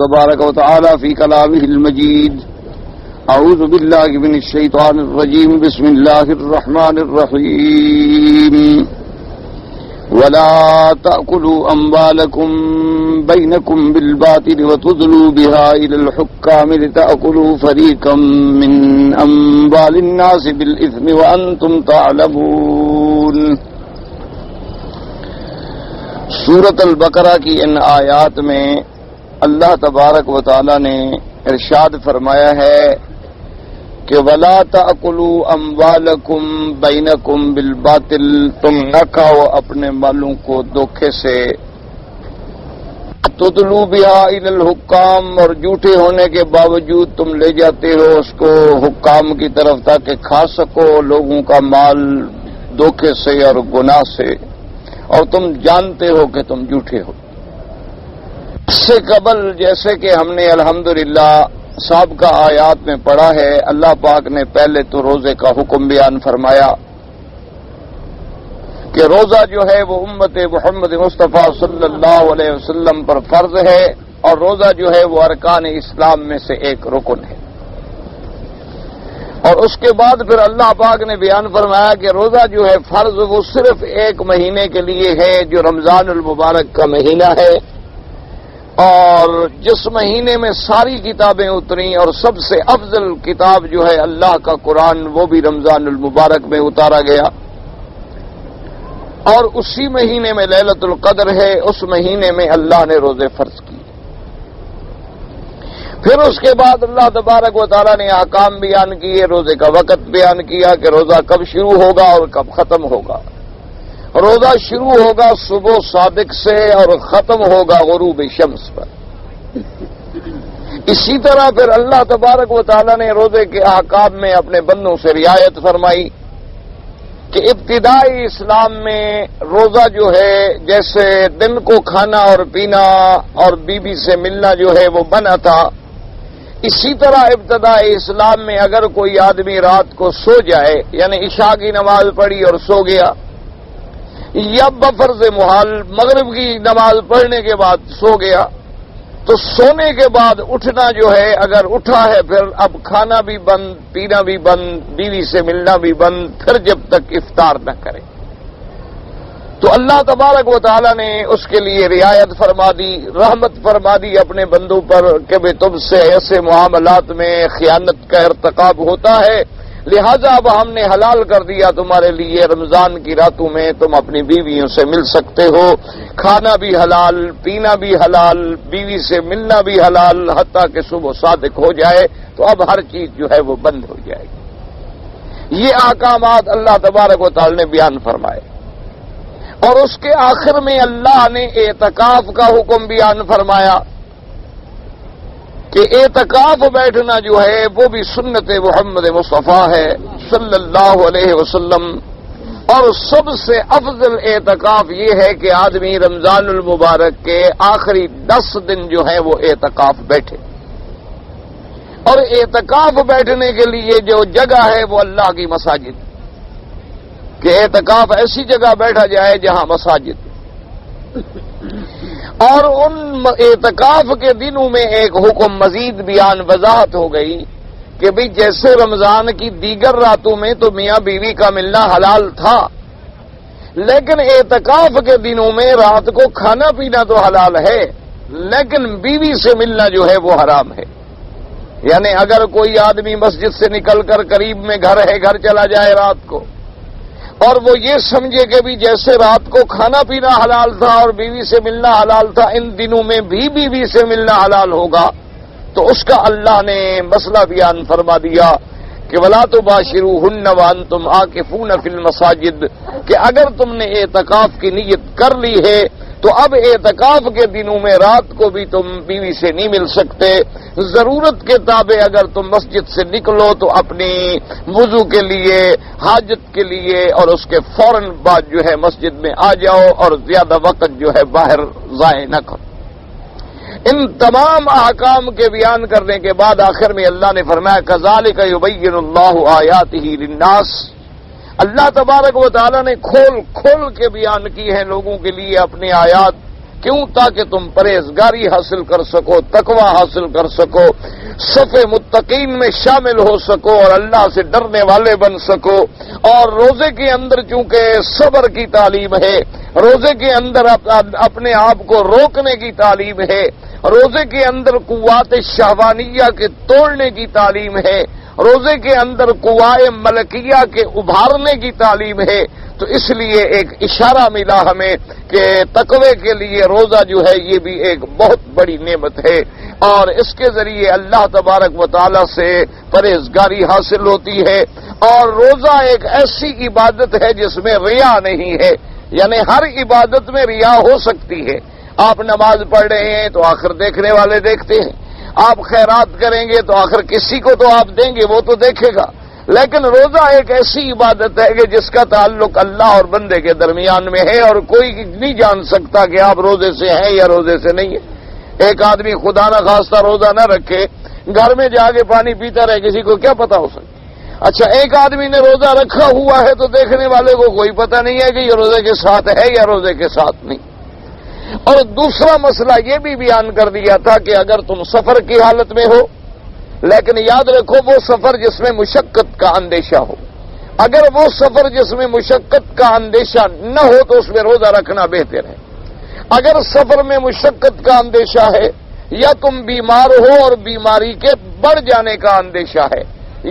تبارك وتعالى في كلامه المجيد. أعوذ بالله من الشيطان الرجيم. بسم الله الرحمن الرحيم. ولا تأكلوا أموالكم بينكم بالباطل وتدلوا بها إلى الحكام لتأكلوا فريقا من أموال الناس بالإثم وأنتم تعلمون. سورۃ البقرہ کی ان آیات میں اللہ تبارک و تعالی نے ارشاد فرمایا ہے کہ وَلَا تَأْكُلُوا أَمْوَالَكُمْ بَيْنَكُمْ بِالْبَاطِلِ، تم نہ کھاؤ اپنے مالوں کو دھوکے سے، تُدْلُوا بِهَا إِلَى الْحُكَّامِ، اور جھوٹے ہونے کے باوجود تم لے جاتے ہو اس کو حکام کی طرف تاکہ کھا سکو لوگوں کا مال دھوکے سے اور گناہ سے، اور تم جانتے ہو کہ تم جھوٹے ہو. اس سے قبل جیسے کہ ہم نے الحمدللہ سابقہ آیات میں پڑھا ہے، اللہ پاک نے پہلے تو روزے کا حکم بیان فرمایا کہ روزہ جو ہے وہ امت محمد مصطفیٰ صلی اللہ علیہ وسلم پر فرض ہے، اور روزہ جو ہے وہ ارکان اسلام میں سے ایک رکن ہے. اور اس کے بعد پھر اللہ پاک نے بیان فرمایا کہ روزہ جو ہے فرض وہ صرف ایک مہینے کے لیے ہے جو رمضان المبارک کا مہینہ ہے، اور جس مہینے میں ساری کتابیں اتریں اور سب سے افضل کتاب جو ہے اللہ کا قرآن وہ بھی رمضان المبارک میں اتارا گیا، اور اسی مہینے میں لیلۃ القدر ہے، اس مہینے میں اللہ نے روزے فرض کیے. پھر اس کے بعد اللہ تبارک و تعالیٰ نے احکام بیان کیے، روزے کا وقت بیان کیا کہ روزہ کب شروع ہوگا اور کب ختم ہوگا. روزہ شروع ہوگا صبح صادق سے اور ختم ہوگا غروب شمس پر. اسی طرح پھر اللہ تبارک و تعالیٰ نے روزے کے احکام میں اپنے بندوں سے رعایت فرمائی کہ ابتدائی اسلام میں روزہ جو ہے جیسے دن کو کھانا اور پینا اور بیوی سے ملنا جو ہے وہ منع تھا، اسی طرح ابتدائی اسلام میں اگر کوئی آدمی رات کو سو جائے، یعنی عشاء کی نماز پڑھی اور سو گیا، یا بفرض محال مغرب کی نماز پڑھنے کے بعد سو گیا، تو سونے کے بعد اٹھنا جو ہے اگر اٹھا ہے پھر اب کھانا بھی بند، پینا بھی بند، بیوی سے ملنا بھی بند، پھر جب تک افطار نہ کرے. تو اللہ تبارک و تعالیٰ نے اس کے لیے رعایت فرما دی، رحمت فرما دی اپنے بندوں پر کہ بھئی تم سے ایسے معاملات میں خیانت کا ارتکاب ہوتا ہے، لہذا اب ہم نے حلال کر دیا تمہارے لیے رمضان کی راتوں میں تم اپنی بیویوں سے مل سکتے ہو، کھانا بھی حلال، پینا بھی حلال، بیوی سے ملنا بھی حلال، حتیٰ کہ صبح صادق ہو جائے تو اب ہر چیز جو ہے وہ بند ہو جائے گی. یہ احکامات اللہ تبارک و تعالی نے بیان فرمائے. اور اس کے آخر میں اللہ نے اعتکاف کا حکم بیان فرمایا کہ اعتکاف بیٹھنا جو ہے وہ بھی سنت محمد مصطفیٰ ہے صلی اللہ علیہ وسلم. اور سب سے افضل اعتکاف یہ ہے کہ آدمی رمضان المبارک کے آخری 10 دن جو ہے وہ اعتکاف بیٹھے. اور اعتکاف بیٹھنے کے لیے جو جگہ ہے وہ اللہ کی مساجد، کہ اعتکاف ایسی جگہ بیٹھا جائے جہاں مساجد. اور ان اعتکاف کے دنوں میں ایک حکم مزید بیان وضاحت ہو گئی کہ بھی جیسے رمضان کی دیگر راتوں میں تو میاں بیوی کا ملنا حلال تھا، لیکن اعتکاف کے دنوں میں رات کو کھانا پینا تو حلال ہے لیکن بیوی سے ملنا جو ہے وہ حرام ہے. یعنی اگر کوئی آدمی مسجد سے نکل کر قریب میں گھر ہے، گھر چلا جائے رات کو، اور وہ یہ سمجھے کہ بھی جیسے رات کو کھانا پینا حلال تھا اور بیوی سے ملنا حلال تھا، ان دنوں میں بھی بیوی سے ملنا حلال ہوگا، تو اس کا اللہ نے مسئلہ بیان فرما دیا کہ وَلَا تُبَاشِرُوهُنَّ وَأَنْتُمْ عَاكِفُونَ فِي الْمَسَاجِدِ، کہ اگر تم نے اعتکاف کی نیت کر لی ہے تو اب اعتکاف کے دنوں میں رات کو بھی تم بیوی سے نہیں مل سکتے. ضرورت کے تابع اگر تم مسجد سے نکلو تو اپنی وضو کے لیے، حاجت کے لیے، اور اس کے فوراً بعد جو ہے مسجد میں آ جاؤ اور زیادہ وقت جو ہے باہر ضائع نہ کرو. ان تمام احکام کے بیان کرنے کے بعد آخر میں اللہ نے فرمایا کذالک یبین اللہ آیاتہ للناس. اللہ تبارک و تعالیٰ نے کھول کھول کے بیان کی ہیں لوگوں کے لیے اپنی آیات کیوں؟ تاکہ تم پرہیزگاری حاصل کر سکو، تقوی حاصل کر سکو، صف متقین میں شامل ہو سکو اور اللہ سے ڈرنے والے بن سکو۔ اور روزے کے اندر چونکہ صبر کی تعلیم ہے، روزے کے اندر اپنے آپ کو روکنے کی تعلیم ہے، روزے کے اندر قوات شہوانیہ کے توڑنے کی تعلیم ہے، روزے کے اندر قوائے ملکیہ کے ابھارنے کی تعلیم ہے، تو اس لیے ایک اشارہ ملا ہمیں کہ تقوی کے لیے روزہ جو ہے یہ بھی ایک بہت بڑی نعمت ہے، اور اس کے ذریعے اللہ تبارک و تعالی سے پرہیزگاری حاصل ہوتی ہے۔ اور روزہ ایک ایسی عبادت ہے جس میں ریا نہیں ہے، یعنی ہر عبادت میں ریا ہو سکتی ہے۔ آپ نماز پڑھ رہے ہیں تو آخر دیکھنے والے دیکھتے ہیں، آپ خیرات کریں گے تو آخر کسی کو تو آپ دیں گے، وہ تو دیکھے گا۔ لیکن روزہ ایک ایسی عبادت ہے کہ جس کا تعلق اللہ اور بندے کے درمیان میں ہے، اور کوئی نہیں جان سکتا کہ آپ روزے سے ہیں یا روزے سے نہیں ہے۔ ایک آدمی خدا نہ خواستہ روزہ نہ رکھے، گھر میں جا کے پانی پیتا رہے، کسی کو کیا پتا ہو سکتا؟ اچھا، ایک آدمی نے روزہ رکھا ہوا ہے تو دیکھنے والے کو کوئی پتہ نہیں ہے کہ یہ روزے کے ساتھ ہے یا روزے کے ساتھ نہیں۔ اور دوسرا مسئلہ یہ بھی بیان کر دیا تھا کہ اگر تم سفر کی حالت میں ہو، لیکن یاد رکھو وہ سفر جس میں مشقت کا اندیشہ ہو، اگر وہ سفر جس میں مشقت کا اندیشہ نہ ہو تو اس میں روزہ رکھنا بہتر ہے۔ اگر سفر میں مشقت کا اندیشہ ہے، یا تم بیمار ہو اور بیماری کے بڑھ جانے کا اندیشہ ہے،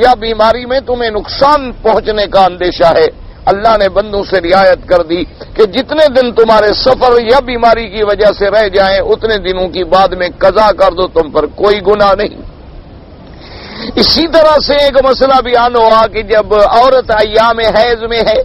یا بیماری میں تمہیں نقصان پہنچنے کا اندیشہ ہے، اللہ نے بندوں سے رعایت کر دی کہ جتنے دن تمہارے سفر یا بیماری کی وجہ سے رہ جائیں اتنے دنوں کی بعد میں قضا کر دو، تم پر کوئی گناہ نہیں۔ اسی طرح سے ایک مسئلہ بیان ہوا کہ جب عورت ایام حیض میں ہے،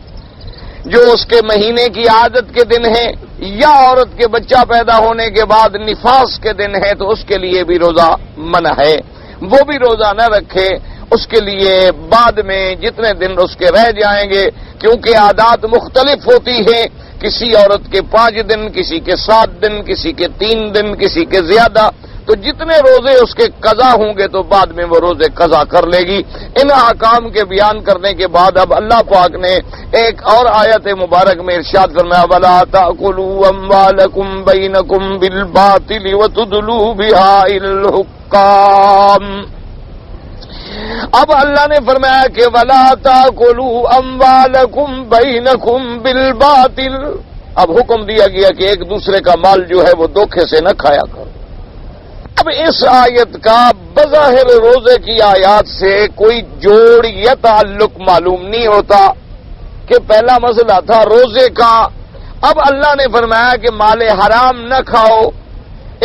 جو اس کے مہینے کی عادت کے دن ہیں، یا عورت کے بچہ پیدا ہونے کے بعد نفاس کے دن ہے، تو اس کے لیے بھی روزہ منع ہے، وہ بھی روزہ نہ رکھے۔ اس کے لیے بعد میں جتنے دن اس کے رہ جائیں گے، کیونکہ عادات مختلف ہوتی ہیں، کسی عورت کے 5 دن، کسی کے 7 دن، کسی کے 3 دن، کسی کے زیادہ، تو جتنے روزے اس کے قضا ہوں گے تو بعد میں وہ روزے قضا کر لے گی۔ ان احکام کے بیان کرنے کے بعد اب اللہ پاک نے ایک اور آیت مبارک میں ارشاد فرمایا وَلَا تَأْكُلُوا أَمْوَالَكُمْ بَيْنَكُمْ بِالْبَاطِلِ وَتُدْلُوا بِهَا إِلَى الْحُكَّامِ۔ اب اللہ نے فرمایا کہ وَلَا تَأْكُلُوا أَمْوَالَكُمْ بَيْنَكُمْ بِالْبَاطِلِ، اب حکم دیا گیا کہ ایک دوسرے کا مال جو ہے وہ دھوکے سے نہ کھایا کرو۔ اب اس آیت کا بظاہر روزے کی آیات سے کوئی جوڑ یا تعلق معلوم نہیں ہوتا کہ پہلا مسئلہ تھا روزے کا، اب اللہ نے فرمایا کہ مال حرام نہ کھاؤ،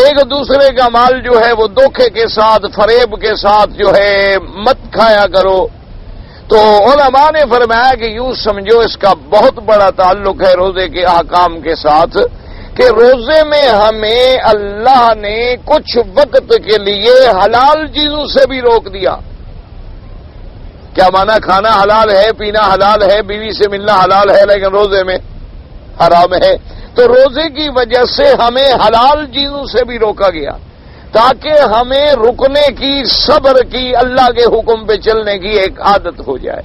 ایک دوسرے کا مال جو ہے وہ دھوکے کے ساتھ، فریب کے ساتھ جو ہے مت کھایا کرو۔ تو علماء نے فرمایا کہ یوں سمجھو اس کا بہت بڑا تعلق ہے روزے کے احکام کے ساتھ، کہ روزے میں ہمیں اللہ نے کچھ وقت کے لیے حلال چیزوں سے بھی روک دیا۔ کیا مانا؟ کھانا حلال ہے، پینا حلال ہے، بیوی سے ملنا حلال ہے، لیکن روزے میں حرام ہے۔ تو روزے کی وجہ سے ہمیں حلال چیزوں سے بھی روکا گیا تاکہ ہمیں رکنے کی، صبر کی، اللہ کے حکم پہ چلنے کی ایک عادت ہو جائے۔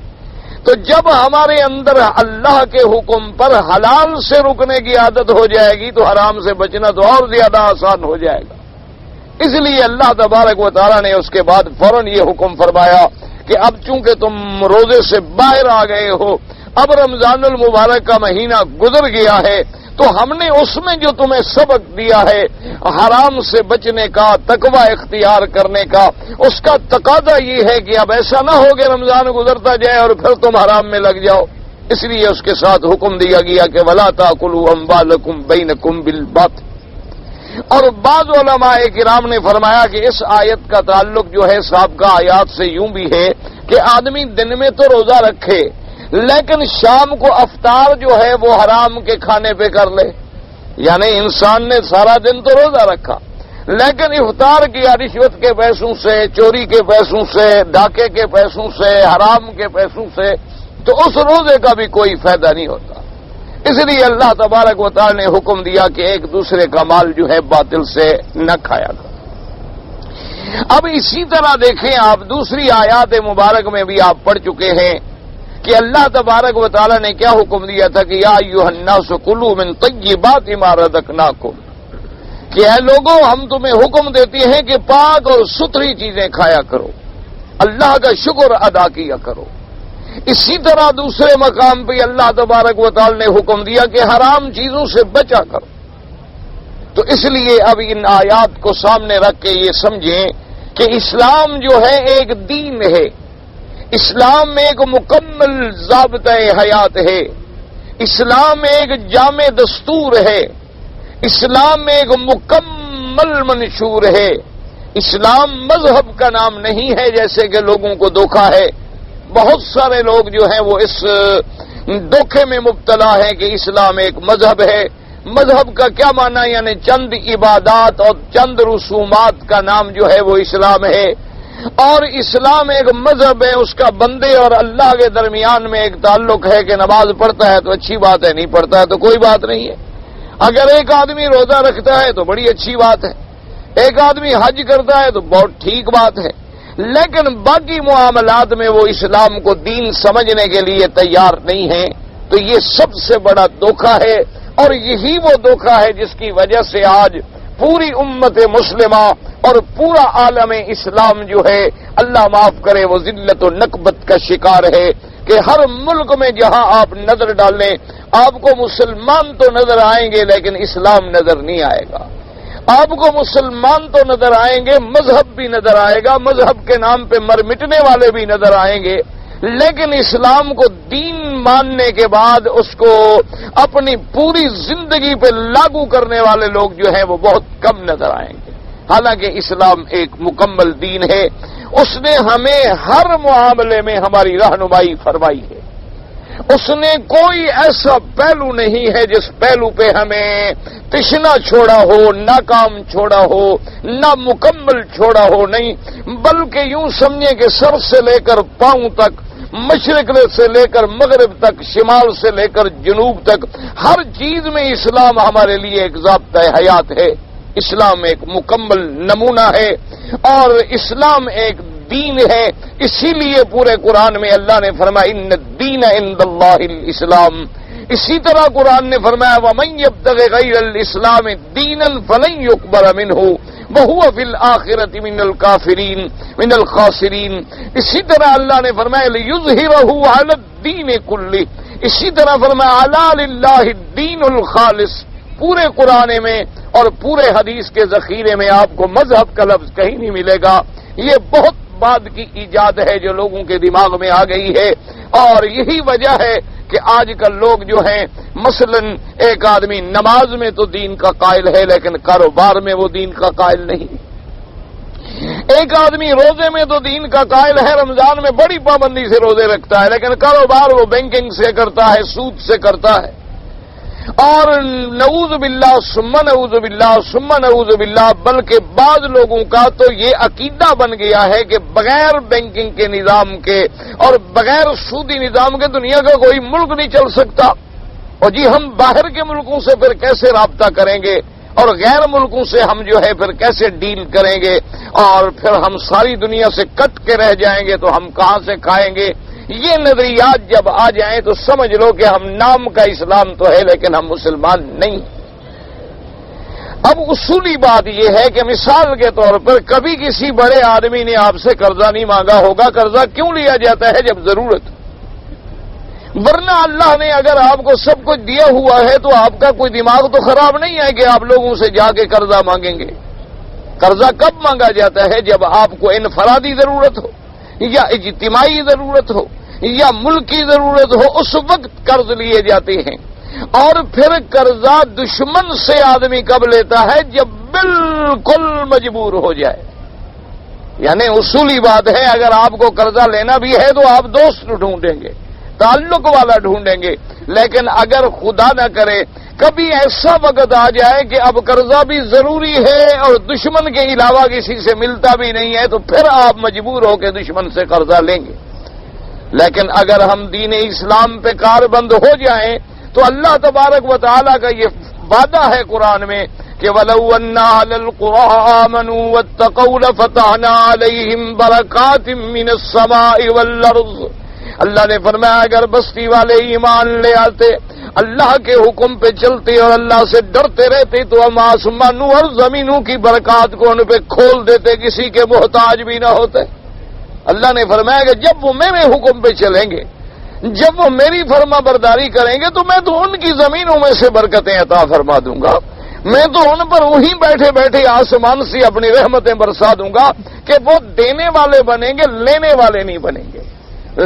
تو جب ہمارے اندر اللہ کے حکم پر حلال سے رکنے کی عادت ہو جائے گی تو حرام سے بچنا تو اور زیادہ آسان ہو جائے گا۔ اس لیے اللہ تبارک و تعالیٰ نے اس کے بعد فوراً یہ حکم فرمایا کہ اب چونکہ تم روزے سے باہر آ گئے ہو، اب رمضان المبارک کا مہینہ گزر گیا ہے، تو ہم نے اس میں جو تمہیں سبق دیا ہے حرام سے بچنے کا، تقوی اختیار کرنے کا، اس کا تقاضا یہ ہے کہ اب ایسا نہ ہو کہ رمضان گزرتا جائے اور پھر تم حرام میں لگ جاؤ۔ اس لیے اس کے ساتھ حکم دیا گیا کہ وَلَا تَأْكُلُوا أَمْوَالَكُمْ بَيْنَكُمْ بِالْبَاطِلِ۔ اور بعض علماء کرام نے فرمایا کہ اس آیت کا تعلق جو ہے سابقہ آیات سے یوں بھی ہے کہ آدمی دن میں تو روزہ رکھے لیکن شام کو افطار جو ہے وہ حرام کے کھانے پہ کر لے، یعنی انسان نے سارا دن تو روزہ رکھا لیکن افطار کیا رشوت کے پیسوں سے، چوری کے پیسوں سے، ڈاکے کے پیسوں سے، حرام کے پیسوں سے، تو اس روزے کا بھی کوئی فائدہ نہیں ہوتا۔ اس لیے اللہ تبارک و تعالی نے حکم دیا کہ ایک دوسرے کا مال جو ہے باطل سے نہ کھایا کرو۔ اب اسی طرح دیکھیں آپ دوسری آیات مبارک میں بھی آپ پڑھ چکے ہیں کہ اللہ تبارک و تعالی نے کیا حکم دیا تھا کہ یا ایھا الناس کلوا من طیبات ما رزقناکم۔ کہ اے لوگوں ہم تمہیں حکم دیتے ہیں کہ پاک اور ستھری چیزیں کھایا کرو، اللہ کا شکر ادا کیا کرو۔ اسی طرح دوسرے مقام پہ اللہ تبارک و تعالی نے حکم دیا کہ حرام چیزوں سے بچا کرو۔ تو اس لیے اب ان آیات کو سامنے رکھ کے یہ سمجھیں کہ اسلام جو ہے ایک دین ہے، اسلام میں ایک مکمل ضابطۂ حیات ہے، اسلام ایک جامع دستور ہے، اسلام میں ایک مکمل منشور ہے۔ اسلام مذہب کا نام نہیں ہے جیسے کہ لوگوں کو دھوکہ ہے۔ بہت سارے لوگ جو ہیں وہ اس دھوکے میں مبتلا ہیں کہ اسلام ایک مذہب ہے۔ مذہب کا کیا معنی؟ یعنی چند عبادات اور چند رسومات کا نام جو ہے وہ اسلام ہے، اور اسلام ایک مذہب ہے، اس کا بندے اور اللہ کے درمیان میں ایک تعلق ہے کہ نماز پڑھتا ہے تو اچھی بات ہے، نہیں پڑھتا ہے تو کوئی بات نہیں ہے۔ اگر ایک آدمی روزہ رکھتا ہے تو بڑی اچھی بات ہے، ایک آدمی حج کرتا ہے تو بہت ٹھیک بات ہے، لیکن باقی معاملات میں وہ اسلام کو دین سمجھنے کے لیے تیار نہیں ہیں۔ تو یہ سب سے بڑا دھوکہ ہے، اور یہی وہ دھوکہ ہے جس کی وجہ سے آج پوری امت مسلمہ اور پورا عالم اسلام جو ہے اللہ معاف کرے وہ ذلت و نکبت کا شکار ہے کہ ہر ملک میں جہاں آپ نظر ڈالیں آپ کو مسلمان تو نظر آئیں گے لیکن اسلام نظر نہیں آئے گا۔ آپ کو مسلمان تو نظر آئیں گے، مذہب بھی نظر آئے گا، مذہب کے نام پہ مر مٹنے والے بھی نظر آئیں گے، لیکن اسلام کو دین ماننے کے بعد اس کو اپنی پوری زندگی پہ لاگو کرنے والے لوگ جو ہیں وہ بہت کم نظر آئیں گے۔ حالانکہ اسلام ایک مکمل دین ہے، اس نے ہمیں ہر معاملے میں ہماری رہنمائی فرمائی ہے۔ اس نے کوئی ایسا پہلو نہیں ہے جس پہلو پہ ہمیں تشنا چھوڑا ہو، ناکام چھوڑا ہو، نہ مکمل چھوڑا ہو، نہیں، بلکہ یوں سمجھیں کہ سر سے لے کر پاؤں تک، مشرق سے لے کر مغرب تک، شمال سے لے کر جنوب تک، ہر چیز میں اسلام ہمارے لیے ایک ضابطۂ حیات ہے۔ اسلام ایک مکمل نمونہ ہے اور اسلام ایک دین ہے۔ اسی لیے پورے قرآن میں اللہ نے فرمایا ان الدین عند اللہ الاسلام۔ اسی طرح قرآن نے فرمایا ومن یبتغ غیر الاسلام دینا فلن یقبل منہ وہو فی الآخرۃ من الخاسرین۔ اسی طرح اللہ نے فرمایا لیظہرہ علی الدین کلہ۔ اسی طرح فرمایا الا للہ الدین الخالص۔ پورے قرآن میں اور پورے حدیث کے ذخیرے میں آپ کو مذہب کا لفظ کہیں نہیں ملے گا۔ یہ بہت بعد کی ایجاد ہے جو لوگوں کے دماغ میں آ گئی ہے، اور یہی وجہ ہے کہ آج کل لوگ جو ہیں مثلا ایک آدمی نماز میں تو دین کا قائل ہے لیکن کاروبار میں وہ دین کا قائل نہیں، ایک آدمی روزے میں تو دین کا قائل ہے، رمضان میں بڑی پابندی سے روزے رکھتا ہے، لیکن کاروبار وہ بینکنگ سے کرتا ہے، سود سے کرتا ہے، اور نعوذ باللہ ثم نعوذ باللہ ثم نعوذ باللہ، بلکہ بعض لوگوں کا تو یہ عقیدہ بن گیا ہے کہ بغیر بینکنگ کے نظام کے اور بغیر سودی نظام کے دنیا کا کوئی ملک نہیں چل سکتا، اور جی ہم باہر کے ملکوں سے پھر کیسے رابطہ کریں گے اور غیر ملکوں سے ہم جو ہے پھر کیسے ڈیل کریں گے، اور پھر ہم ساری دنیا سے کٹ کے رہ جائیں گے تو ہم کہاں سے کھائیں گے۔ یہ نظریات جب آ جائیں تو سمجھ لو کہ ہم نام کا اسلام تو ہے لیکن ہم مسلمان نہیں۔ اب اصولی بات یہ ہے کہ مثال کے طور پر کبھی کسی بڑے آدمی نے آپ سے قرضہ نہیں مانگا ہوگا، قرضہ کیوں لیا جاتا ہے؟ جب ضرورت، ورنہ اللہ نے اگر آپ کو سب کچھ دیا ہوا ہے تو آپ کا کوئی دماغ تو خراب نہیں ہے کہ آپ لوگوں سے جا کے قرضہ مانگیں گے۔ قرضہ کب مانگا جاتا ہے؟ جب آپ کو انفرادی ضرورت ہو یا اجتماعی ضرورت ہو یا ملکی ضرورت ہو، اس وقت قرض لیے جاتے ہیں۔ اور پھر قرضہ دشمن سے آدمی کب لیتا ہے؟ جب بالکل مجبور ہو جائے۔ یعنی اصولی بات ہے اگر آپ کو قرضہ لینا بھی ہے تو آپ دوست ڈھونڈیں گے، تعلق والا ڈھونڈیں گے، لیکن اگر خدا نہ کرے کبھی ایسا وقت آ جائے کہ اب قرضہ بھی ضروری ہے اور دشمن کے علاوہ کسی سے ملتا بھی نہیں ہے تو پھر آپ مجبور ہو کے دشمن سے قرضہ لیں گے۔ لیکن اگر ہم دین اسلام پہ کاربند ہو جائیں تو اللہ تبارک و تعالیٰ کا یہ وعدہ ہے قرآن میں کہ وَلَوْ أَنَّ أَهْلَ الْقُرَىٰ آمَنُوا وَاتَّقَوْا لَفَتَحْنَا عَلَيْهِمْ بَرَكَاتٍ مِّنَ السَّمَاءِ وَالْأَرْضِ۔ اللہ نے فرمایا اگر بستی والے ایمان لے آتے اللہ کے حکم پہ چلتے اور اللہ سے ڈرتے رہتے تو ہم آسمانوں اور زمینوں کی برکات کو ان پہ کھول دیتے، کسی کے محتاج بھی نہ ہوتے۔ اللہ نے فرمایا کہ جب وہ میرے حکم پہ چلیں گے، جب وہ میری فرما برداری کریں گے تو میں تو ان کی زمینوں میں سے برکتیں عطا فرما دوں گا، میں تو ان پر وہیں بیٹھے بیٹھے آسمان سے اپنی رحمتیں برسا دوں گا کہ وہ دینے والے بنیں گے، لینے والے نہیں بنیں گے۔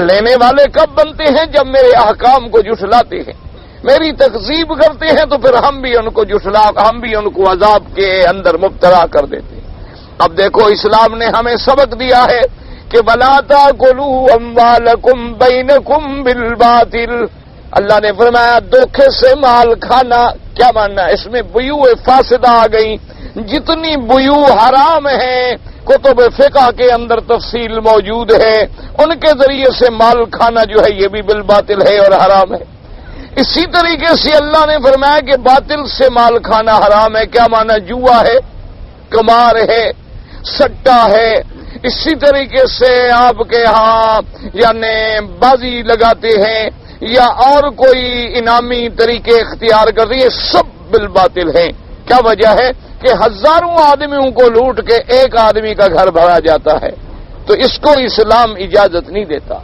لینے والے کب بنتے ہیں؟ جب میرے احکام کو جھٹلاتے ہیں، میری تکذیب کرتے ہیں، تو پھر ہم بھی ان کو عذاب کے اندر مبتلا کر دیتے ہیں۔ اب دیکھو اسلام نے ہمیں سبق دیا ہے کہ وَلَا تَأْكُلُوا أَمْوَالَكُمْ بَيْنَكُمْ بِالْبَاطِلِ، اللہ نے فرمایا دھوکے سے مال کھانا کیا ماننا؟ اس میں بیوع فاسدہ آ گئی، جتنی بیوع حرام ہیں کتب فقہ کے اندر تفصیل موجود ہے، ان کے ذریعے سے مال کھانا جو ہے یہ بھی بالباطل ہے اور حرام ہے۔ اسی طریقے سے اللہ نے فرمایا کہ باطل سے مال کھانا حرام ہے، کیا مانا؟ جوا ہے، قمار ہے، سٹا ہے، اسی طریقے سے آپ کے ہاں یعنی بازی لگاتے ہیں یا اور کوئی انعامی طریقے اختیار کر رہی ہے، سب بالباطل ہیں۔ کیا وجہ ہے؟ کہ ہزاروں آدمیوں کو لوٹ کے ایک آدمی کا گھر بھرا جاتا ہے، تو اس کو اسلام اجازت نہیں دیتا۔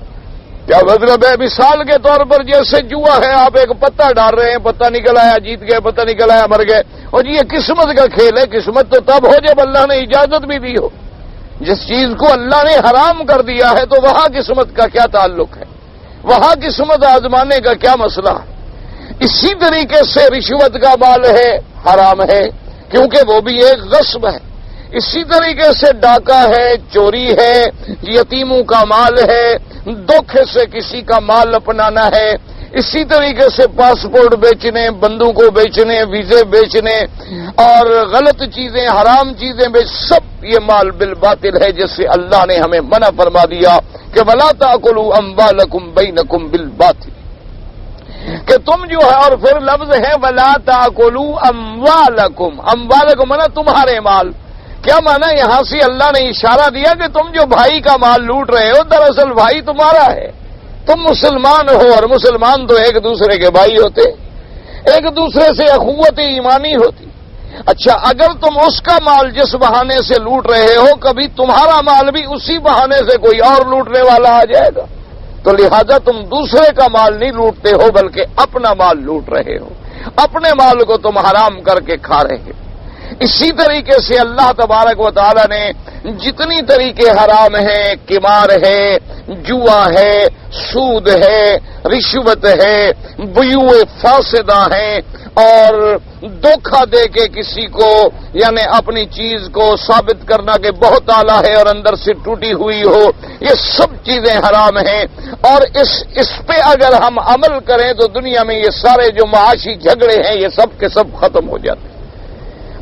کیا مطلب ہے؟ مثال کے طور پر جیسے جوا ہے، آپ ایک پتہ ڈال رہے ہیں، پتہ نکل آیا جیت گئے، پتہ نکل آیا مر گئے، اور یہ قسمت کا کھیل ہے۔ قسمت تو تب ہو جب اللہ نے اجازت بھی دی ہو۔ جس چیز کو اللہ نے حرام کر دیا ہے تو وہاں قسمت کا کیا تعلق ہے؟ وہاں قسمت آزمانے کا کیا مسئلہ ہے؟ اسی طریقے سے رشوت کا مال ہے، حرام ہے، کیونکہ وہ بھی ایک غصب ہے۔ اسی طریقے سے ڈاکہ ہے، چوری ہے، یتیموں کا مال ہے، دھوکے سے کسی کا مال اپنانا ہے۔ اسی طریقے سے پاسپورٹ بیچنے، بندوقوں بیچنے، ویزے بیچنے اور غلط چیزیں، حرام چیزیں سب یہ مال بالباطل ہے، جس سے اللہ نے ہمیں منع فرما دیا کہ وَلَا تَأْكُلُوا أَمْوَالَكُمْ بَيْنَكُمْ بِالْبَاطِلِ، کہ تم جو ہے، اور پھر لفظ ہے وَلَا تَأْكُلُوا أَمْوَالَكُمْ، اموالکم مانا تمہارے مال۔ کیا مانا؟ یہاں سے اللہ نے اشارہ دیا کہ تم جو بھائی کا مال لوٹ رہے ہو، دراصل بھائی تمہارا ہے، تم مسلمان ہو، اور مسلمان تو ایک دوسرے کے بھائی ہوتے، ایک دوسرے سے اخوت ایمانی ہوتی۔ اچھا، اگر تم اس کا مال جس بہانے سے لوٹ رہے ہو، کبھی تمہارا مال بھی اسی بہانے سے کوئی اور لوٹنے والا آ جائے گا، تو لہذا تم دوسرے کا مال نہیں لوٹتے ہو بلکہ اپنا مال لوٹ رہے ہو، اپنے مال کو تم حرام کر کے کھا رہے ہو۔ اسی طریقے سے اللہ تبارک و تعالی نے جتنی طریقے حرام ہیں، قمار ہے، جوا ہے، سود ہے، رشوت ہے، بیوع فاسدہ ہیں، اور دھوکہ دے کے کسی کو یعنی اپنی چیز کو ثابت کرنا کہ بہت اعلیٰ ہے اور اندر سے ٹوٹی ہوئی ہو، یہ سب چیزیں حرام ہیں۔ اور اس پہ اگر ہم عمل کریں تو دنیا میں یہ سارے جو معاشی جھگڑے ہیں یہ سب کے سب ختم ہو جاتے ہیں۔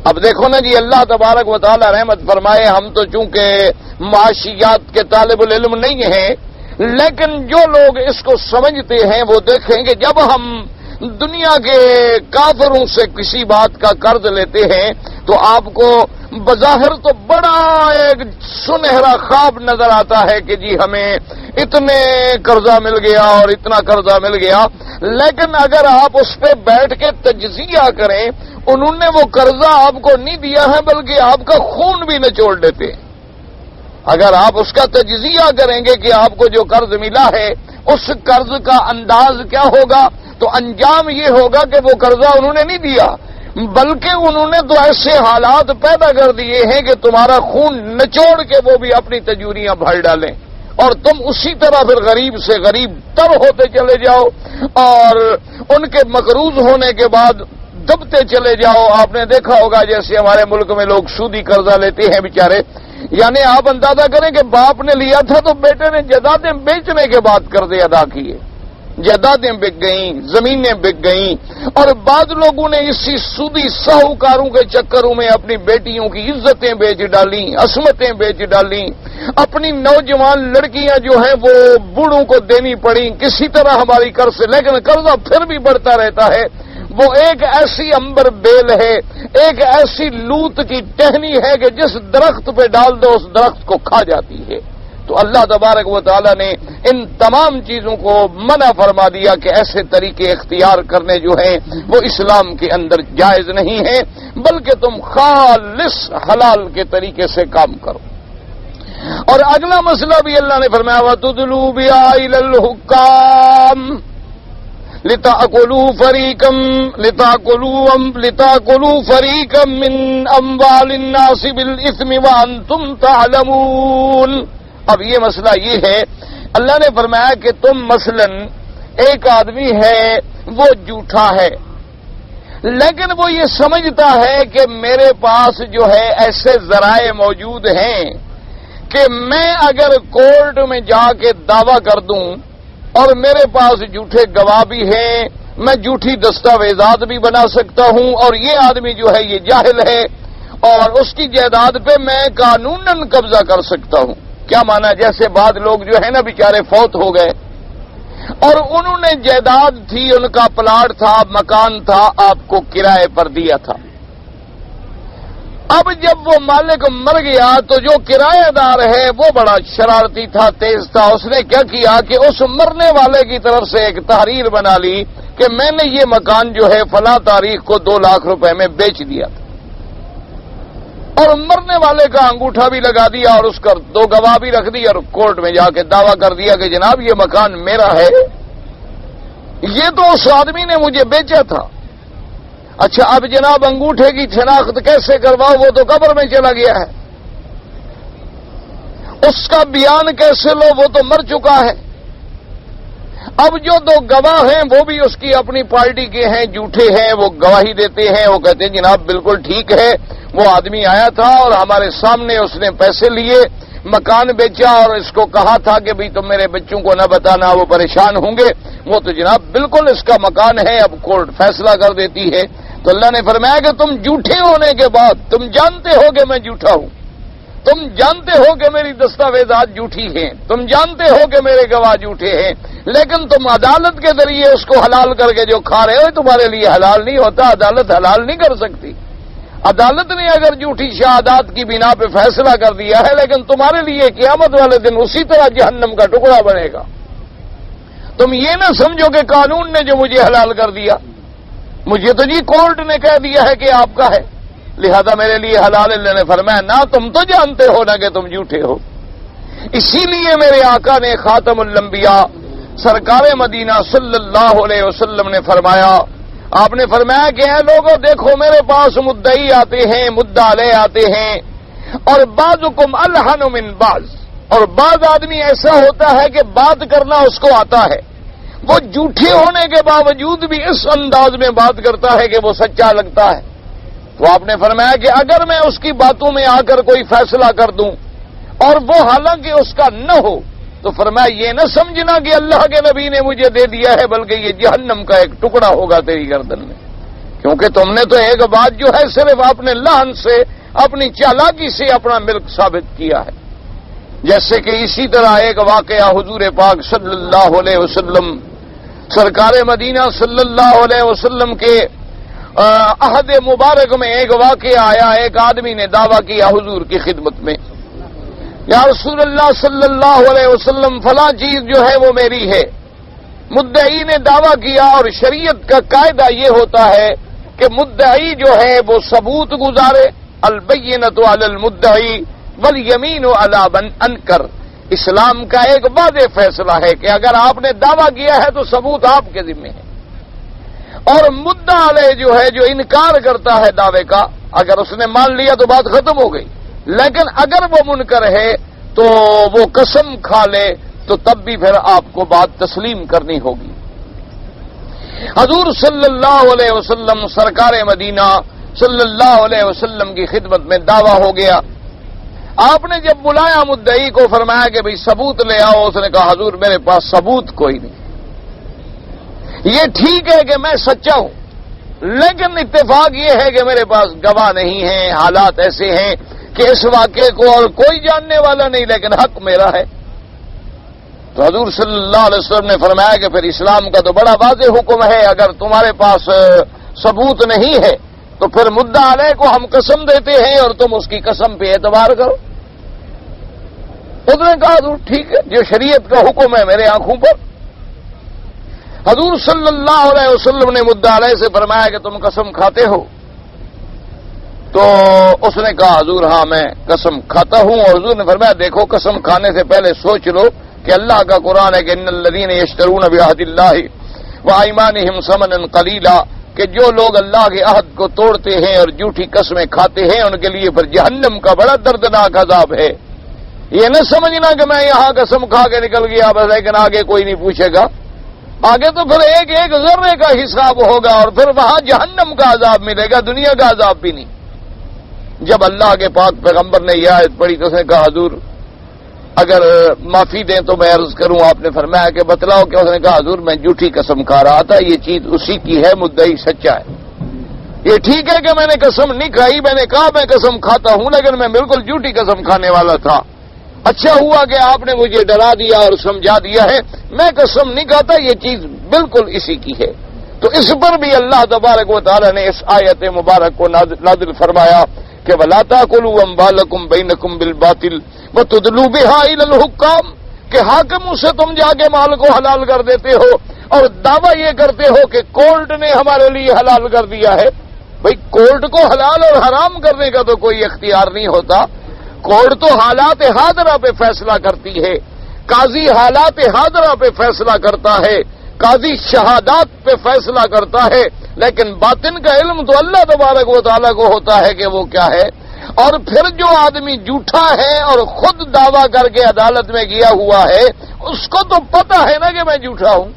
اب دیکھو نا جی، اللہ تبارک و تعالی رحمت فرمائے، ہم تو چونکہ معاشیات کے طالب العلم نہیں ہیں، لیکن جو لوگ اس کو سمجھتے ہیں وہ دیکھیں کہ جب ہم دنیا کے کافروں سے کسی بات کا قرض لیتے ہیں تو آپ کو بظاہر تو بڑا ایک سنہرا خواب نظر آتا ہے کہ جی ہمیں اتنے قرضہ مل گیا اور اتنا قرضہ مل گیا، لیکن اگر آپ اس پہ بیٹھ کے تجزیہ کریں، انہوں نے وہ قرضہ آپ کو نہیں دیا ہے بلکہ آپ کا خون بھی نچوڑ دیتے ہیں۔ اگر آپ اس کا تجزیہ کریں گے کہ آپ کو جو قرض ملا ہے اس قرض کا انداز کیا ہوگا، تو انجام یہ ہوگا کہ وہ قرضہ انہوں نے نہیں دیا بلکہ انہوں نے تو ایسے حالات پیدا کر دیے ہیں کہ تمہارا خون نچوڑ کے وہ بھی اپنی تجوریاں بھر ڈالیں، اور تم اسی طرح پھر غریب سے غریب تر ہوتے چلے جاؤ، اور ان کے مقروض ہونے کے بعد دبتے چلے جاؤ۔ آپ نے دیکھا ہوگا جیسے ہمارے ملک میں لوگ سودی قرضہ لیتے ہیں بیچارے، یعنی آپ اندازہ کریں کہ باپ نے لیا تھا تو بیٹے نے جائیدادیں بیچنے کے بعد قرضے ادا کیے، جائیدادیں بک گئیں، زمینیں بک گئیں، اور بعض لوگوں نے اسی سودی ساہوکاروں کے چکروں میں اپنی بیٹیوں کی عزتیں بیچ ڈالیں، عصمتیں بیچ ڈالیں، اپنی نوجوان لڑکیاں جو ہیں وہ بوڑھوں کو دینی پڑیں کسی طرح ہماری قرض سے، لیکن قرضہ پھر بھی بڑھتا رہتا ہے۔ وہ ایک ایسی امبر بیل ہے، ایک ایسی لوت کی ٹہنی ہے کہ جس درخت پہ ڈال دو اس درخت کو کھا جاتی ہے۔ تو اللہ تبارک و تعالی نے ان تمام چیزوں کو منع فرما دیا کہ ایسے طریقے اختیار کرنے جو ہیں وہ اسلام کے اندر جائز نہیں ہیں، بلکہ تم خالص حلال کے طریقے سے کام کرو۔ اور اگلا مسئلہ بھی اللہ نے فرمایا وَتُدْلُوا بِهَا إِلَى الْحُكَّامِ لِتَأْكُلُوا فَرِيقًا مِّنْ أَمْوَالِ النَّاسِ بِالْإِثْمِ وَأَنْتُمْ تَعْلَمُونَ۔ اب یہ مسئلہ یہ ہے، اللہ نے فرمایا کہ تم مثلا ایک آدمی ہے وہ جھوٹا ہے، لیکن وہ یہ سمجھتا ہے کہ میرے پاس جو ہے ایسے ذرائع موجود ہیں کہ میں اگر کورٹ میں جا کے دعویٰ کر دوں اور میرے پاس جھوٹے گواہ بھی ہیں، میں جھوٹی دستاویزات بھی بنا سکتا ہوں، اور یہ آدمی جو ہے یہ جاہل ہے اور اس کی جائیداد پہ میں قانوناً قبضہ کر سکتا ہوں۔ کیا مانا؟ جیسے بعض لوگ جو ہے نا بیچارے فوت ہو گئے اور انہوں نے جائیداد تھی، ان کا پلاٹ تھا، مکان تھا، آپ کو کرائے پر دیا تھا۔ اب جب وہ مالک مر گیا تو جو کرایہ دار ہے وہ بڑا شرارتی تھا، تیز تھا، اس نے کیا کیا کہ اس مرنے والے کی طرف سے ایک تحریر بنا لی کہ میں نے یہ مکان جو ہے فلاں تاریخ کو 2 لاکھ روپے میں بیچ دیا تھا، اور مرنے والے کا انگوٹھا بھی لگا دیا اور اس کا 2 گواہ بھی رکھ دیا، اور کورٹ میں جا کے دعویٰ کر دیا کہ جناب یہ مکان میرا ہے، یہ تو اس آدمی نے مجھے بیچا تھا۔ اچھا اب جناب انگوٹھے کی شناخت کیسے کرواؤ؟ وہ تو قبر میں چلا گیا ہے۔ اس کا بیان کیسے لو؟ وہ تو مر چکا ہے۔ اب جو 2 گواہ ہیں وہ بھی اس کی اپنی پارٹی کے ہیں، جھوٹے ہیں، وہ گواہی دیتے ہیں، وہ کہتے ہیں جناب بالکل ٹھیک ہے، وہ آدمی آیا تھا اور ہمارے سامنے اس نے پیسے لیے، مکان بیچا اور اس کو کہا تھا کہ بھئی تم میرے بچوں کو نہ بتانا، وہ پریشان ہوں گے، وہ تو جناب بالکل اس کا مکان ہے، اب کورٹ فیصلہ کر دیتی ہے۔ تو اللہ نے فرمایا کہ تم جھوٹے ہونے کے بعد تم جانتے ہو کہ میں جھوٹا ہوں، تم جانتے ہو کہ میری دستاویزات جھوٹی ہیں، تم جانتے ہو کہ میرے گواہ جھوٹے ہیں، لیکن تم عدالت کے ذریعے اس کو حلال کر کے جو کھا رہے ہو تمہارے لیے حلال نہیں ہوتا، عدالت حلال نہیں کر سکتی۔ عدالت نے اگر جھوٹی شہادات کی بنا پہ فیصلہ کر دیا ہے، لیکن تمہارے لیے قیامت والے دن اسی طرح جہنم کا ٹکڑا بنے گا۔ تم یہ نہ سمجھو کہ قانون نے جو مجھے حلال کر دیا، مجھے تو جی کورٹ نے کہہ دیا ہے کہ آپ کا ہے، لہذا میرے لیے حلال۔ اللہ نے فرمایا نہ تم تو جانتے ہو نہ کہ تم جھوٹے ہو۔ اسی لیے میرے آقا نے خاتم الانبیاء سرکار مدینہ صلی اللہ علیہ وسلم نے فرمایا، آپ نے فرمایا کہ اے لوگوں دیکھو میرے پاس مدعی آتے ہیں، مدعا علیہ آتے ہیں، اور بعضکم الحن من بعض، اور بعض آدمی ایسا ہوتا ہے کہ بات کرنا اس کو آتا ہے، وہ جھوٹے ہونے کے باوجود بھی اس انداز میں بات کرتا ہے کہ وہ سچا لگتا ہے۔ تو آپ نے فرمایا کہ اگر میں اس کی باتوں میں آ کر کوئی فیصلہ کر دوں اور وہ حالانکہ اس کا نہ ہو، تو فرمایا یہ نہ سمجھنا کہ اللہ کے نبی نے مجھے دے دیا ہے، بلکہ یہ جہنم کا ایک ٹکڑا ہوگا تیری گردن میں، کیونکہ تم نے تو ایک بات جو ہے صرف اپنے لہن سے، اپنی چالاکی سے اپنا ملک ثابت کیا ہے۔ جیسے کہ اسی طرح ایک واقعہ حضور پاک صلی اللہ علیہ وسلم، سرکار مدینہ صلی اللہ علیہ وسلم کے عہد مبارک میں ایک واقعہ آیا، ایک آدمی نے دعویٰ کیا حضور کی خدمت میں، یا رسول اللہ صلی اللہ علیہ وسلم فلاں چیز جو ہے وہ میری ہے۔ مدعی نے دعویٰ کیا، اور شریعت کا قاعدہ یہ ہوتا ہے کہ مدعی جو ہے وہ ثبوت گزارے، البینۃ علی المدعی والیمین علی من انکر۔ اسلام کا ایک واضح فیصلہ ہے کہ اگر آپ نے دعویٰ کیا ہے تو ثبوت آپ کے ذمہ ہے، اور مدعا علیہ جو ہے جو انکار کرتا ہے دعوے کا، اگر اس نے مان لیا تو بات ختم ہو گئی، لیکن اگر وہ منکر ہے تو وہ قسم کھا لے تو تب بھی پھر آپ کو بات تسلیم کرنی ہوگی۔ حضور صلی اللہ علیہ وسلم، سرکار مدینہ صلی اللہ علیہ وسلم کی خدمت میں دعویٰ ہو گیا۔ آپ نے جب بلایا مدعی کو، فرمایا کہ بھئی ثبوت لے آؤ، اس نے کہا حضور میرے پاس ثبوت کوئی نہیں، یہ ٹھیک ہے کہ میں سچا ہوں، لیکن اتفاق یہ ہے کہ میرے پاس گواہ نہیں ہیں، حالات ایسے ہیں کہ اس واقعے کو اور کوئی جاننے والا نہیں، لیکن حق میرا ہے۔ تو حضور صلی اللہ علیہ وسلم نے فرمایا کہ پھر اسلام کا تو بڑا واضح حکم ہے، اگر تمہارے پاس ثبوت نہیں ہے تو پھر مدعا علیہ کو ہم قسم دیتے ہیں اور تم اس کی قسم پہ اعتبار کرو۔ اس نے کہا حضور ٹھیک ہے، جو شریعت کا حکم ہے میرے آنکھوں پر۔ حضور صلی اللہ علیہ وسلم نے مدعا علیہ سے فرمایا کہ تم قسم کھاتے ہو؟ تو اس نے کہا حضور ہاں میں قسم کھاتا ہوں۔ اور حضور نے فرمایا دیکھو قسم کھانے سے پہلے سوچ لو کہ اللہ کا قرآن ہے کہ ان الذین یشترون بعہد اللہ وایمانہم ثمنا قلیلا، کہ جو لوگ اللہ کے عہد کو توڑتے ہیں اور جھوٹی قسمیں کھاتے ہیں ان کے لیے پھر جہنم کا بڑا دردناک عذاب ہے۔ یہ نہ سمجھنا کہ میں یہاں قسم کھا کے نکل گیا بس، لیکن آگے کوئی نہیں پوچھے گا، آگے تو پھر ایک ایک ذرے کا حساب ہوگا اور پھر وہاں جہنم کا عذاب ملے گا، دنیا کا عذاب بھی نہیں۔ جب اللہ کے پاک پیغمبر نے یہ آیت پڑھی تو اس نے کہا حضور اگر معافی دیں تو میں عرض کروں۔ آپ نے فرمایا کہ بتلاؤ کہ اس نے کہا حضور میں جھوٹی قسم کھا رہا تھا، یہ چیز اسی کی ہے، مدعی سچا ہے۔ یہ ٹھیک ہے کہ میں نے قسم نہیں کھائی، میں نے کہا میں قسم کھاتا ہوں لیکن میں بالکل جھوٹی قسم کھانے والا تھا۔ اچھا ہوا کہ آپ نے مجھے ڈرا دیا اور سمجھا دیا ہے، میں قسم نہیں کھاتا، یہ چیز بالکل اسی کی ہے۔ تو اس پر بھی اللہ تبارک و تعالی نے اس آیت مبارک کو نازل فرمایا کہ وَلَا تَأْكُلُوا أَمْوَالَكُمْ بَيْنَكُمْ بِالْبَاطِلِ وَتُدْلُوا بِهَا إِلَى الْحُكَّامِ، کہ حاکموں سے تم جا کے مال کو حلال کر دیتے ہو اور دعویٰ یہ کرتے ہو کہ کورٹ نے ہمارے لیے حلال کر دیا ہے۔ بھئی کورٹ کو حلال اور حرام کرنے کا تو کوئی اختیار نہیں ہوتا، کورٹ تو حالات حاضرہ پہ فیصلہ کرتی ہے، قاضی حالات حاضرہ پہ فیصلہ کرتا ہے، قاضی شہادات پہ فیصلہ کرتا ہے، لیکن باطن کا علم تو اللہ تبارک و تعالیٰ کو ہوتا ہے کہ وہ کیا ہے۔ اور پھر جو آدمی جھوٹا ہے اور خود دعویٰ کر کے عدالت میں گیا ہوا ہے، اس کو تو پتا ہے نا کہ میں جھوٹا ہوں،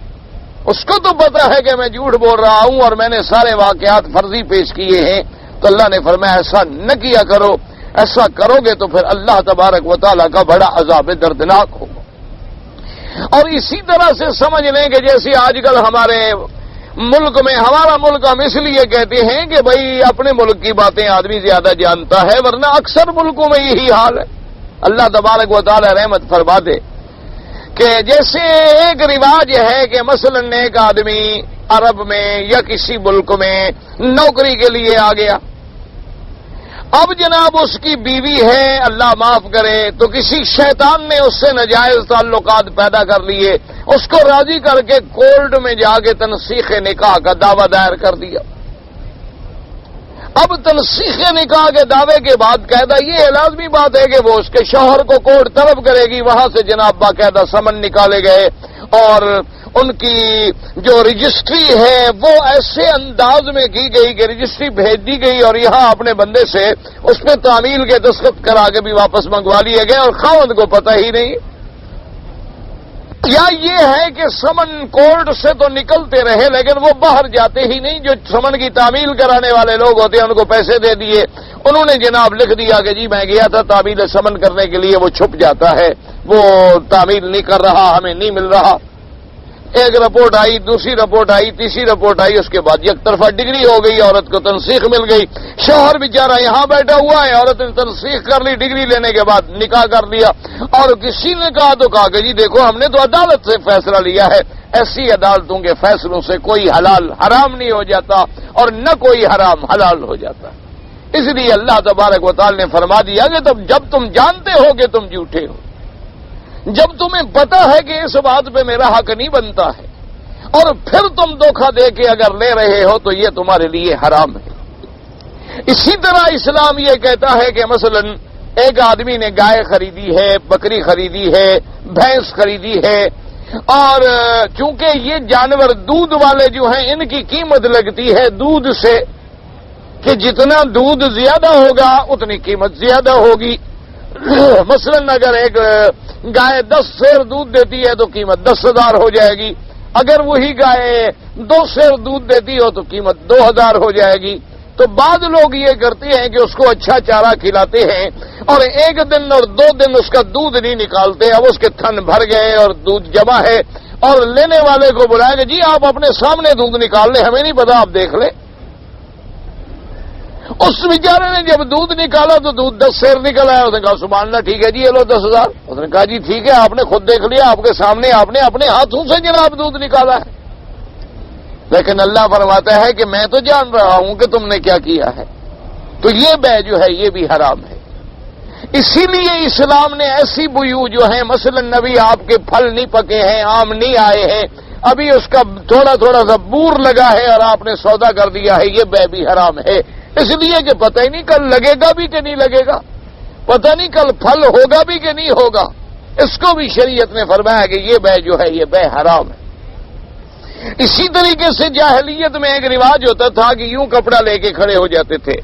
اس کو تو پتا ہے کہ میں جھوٹ بول رہا ہوں اور میں نے سارے واقعات فرضی پیش کیے ہیں۔ تو اللہ نے فرمایا ایسا نہ کیا کرو، ایسا کرو گے تو پھر اللہ تبارک و تعالیٰ کا بڑا عذاب دردناک ہوگا۔ اور اسی طرح سے سمجھ لیں کہ جیسے آج کل ہمارے ملک میں، ہمارا ملک ہم اس لیے کہتے ہیں کہ بھئی اپنے ملک کی باتیں آدمی زیادہ جانتا ہے، ورنہ اکثر ملکوں میں یہی حال ہے۔ اللہ تبارک و تعالی رحمت فرما دے کہ جیسے ایک رواج ہے کہ مثلا ایک آدمی عرب میں یا کسی ملک میں نوکری کے لیے آ گیا، اب جناب اس کی بیوی ہے، اللہ معاف کرے، تو کسی شیطان نے اس سے ناجائز تعلقات پیدا کر لیے، اس کو راضی کر کے کورٹ میں جا کے تنسیخ نکاح کا دعویٰ دائر کر دیا۔ اب تنسیخ نکاح کے دعوے کے بعد قاعدہ یہ لازمی بات ہے کہ وہ اس کے شوہر کو کورٹ طلب کرے گی، وہاں سے جناب باقاعدہ سمن نکالے گئے اور ان کی جو رجسٹری ہے وہ ایسے انداز میں کی گئی کہ رجسٹری بھیج دی گئی اور یہاں اپنے بندے سے اس پہ تعمیل کے دستخط کرا کے بھی واپس منگوا لیے گئے اور خاوند کو پتہ ہی نہیں۔ یا یہ ہے کہ سمن کورٹ سے تو نکلتے رہے لیکن وہ باہر جاتے ہی نہیں، جو سمن کی تعمیل کرانے والے لوگ ہوتے ہیں ان کو پیسے دے دیے، انہوں نے جناب لکھ دیا کہ جی میں گیا تھا تعمیل سمن کرنے کے لیے، وہ چھپ جاتا ہے، وہ تعمیل نہیں کر رہا، ہمیں نہیں مل رہا۔ ایک رپورٹ آئی، دوسری رپورٹ آئی، تیسری رپورٹ آئی، اس کے بعد یک طرفہ ڈگری ہو گئی، عورت کو تنسیخ مل گئی، شوہر بیچارہ یہاں بیٹھا ہوا ہے، عورت نے تنسیخ کر لی، ڈگری لینے کے بعد نکاح کر لیا، اور کسی نے کہا تو کہا کہ جی دیکھو ہم نے تو عدالت سے فیصلہ لیا ہے۔ ایسی عدالتوں کے فیصلوں سے کوئی حلال حرام نہیں ہو جاتا اور نہ کوئی حرام حلال ہو جاتا، اس لیے اللہ تبارک و تعالی نے فرما دیا کہ جب تم جانتے ہو کہ تم جھوٹے ہو، جب تمہیں پتا ہے کہ اس بات پہ میرا حق نہیں بنتا ہے اور پھر تم دھوکہ دے کے اگر لے رہے ہو تو یہ تمہارے لیے حرام ہے۔ اسی طرح اسلام یہ کہتا ہے کہ مثلا ایک آدمی نے گائے خریدی ہے، بکری خریدی ہے، بھینس خریدی ہے، اور چونکہ یہ جانور دودھ والے جو ہیں ان کی قیمت لگتی ہے دودھ سے، کہ جتنا دودھ زیادہ ہوگا اتنی قیمت زیادہ ہوگی۔ مثلا اگر ایک گائے 10 سیر دودھ دیتی ہے تو قیمت 10,000 ہو جائے گی، اگر وہی گائے 2 سیر دودھ دیتی ہو تو قیمت 2,000 ہو جائے گی۔ تو بعض لوگ یہ کرتے ہیں کہ اس کو اچھا چارہ کھلاتے ہیں اور 1 دن اور 2 دن اس کا دودھ نہیں نکالتے، اب اس کے تھن بھر گئے اور دودھ جمع ہے، اور لینے والے کو بلائیں گے جی آپ اپنے سامنے دودھ نکال لیں، ہمیں نہیں پتا آپ دیکھ لیں۔ اس بیچارے نے جب دودھ نکالا تو دودھ 10 سیر نکل آیا، اس نے کہا سبحان اللہ ٹھیک ہے جی یہ لو 10,000۔ اس نے کہا جی ٹھیک ہے، آپ نے خود دیکھ لیا، آپ کے سامنے آپ نے اپنے ہاتھوں سے جناب دودھ نکالا ہے، لیکن اللہ فرماتا ہے کہ میں تو جان رہا ہوں کہ تم نے کیا کیا ہے، تو یہ بے جو ہے یہ بھی حرام ہے۔ اسی لیے اسلام نے ایسی بیو جو ہیں، مثلا نبی آپ کے پھل نہیں پکے ہیں، آم نہیں آئے ہیں، ابھی اس کا تھوڑا تھوڑا سا بور لگا ہے اور آپ نے سودا کر دیا ہے، یہ بے بھی حرام ہے، اس لیے کہ پتہ ہی نہیں کل لگے گا بھی کہ نہیں لگے گا، پتہ نہیں کل پھل ہوگا بھی کہ نہیں ہوگا، اس کو بھی شریعت نے فرمایا کہ یہ بے جو ہے یہ بے حرام ہے۔ اسی طریقے سے جاہلیت میں ایک رواج ہوتا تھا کہ یوں کپڑا لے کے کھڑے ہو جاتے تھے،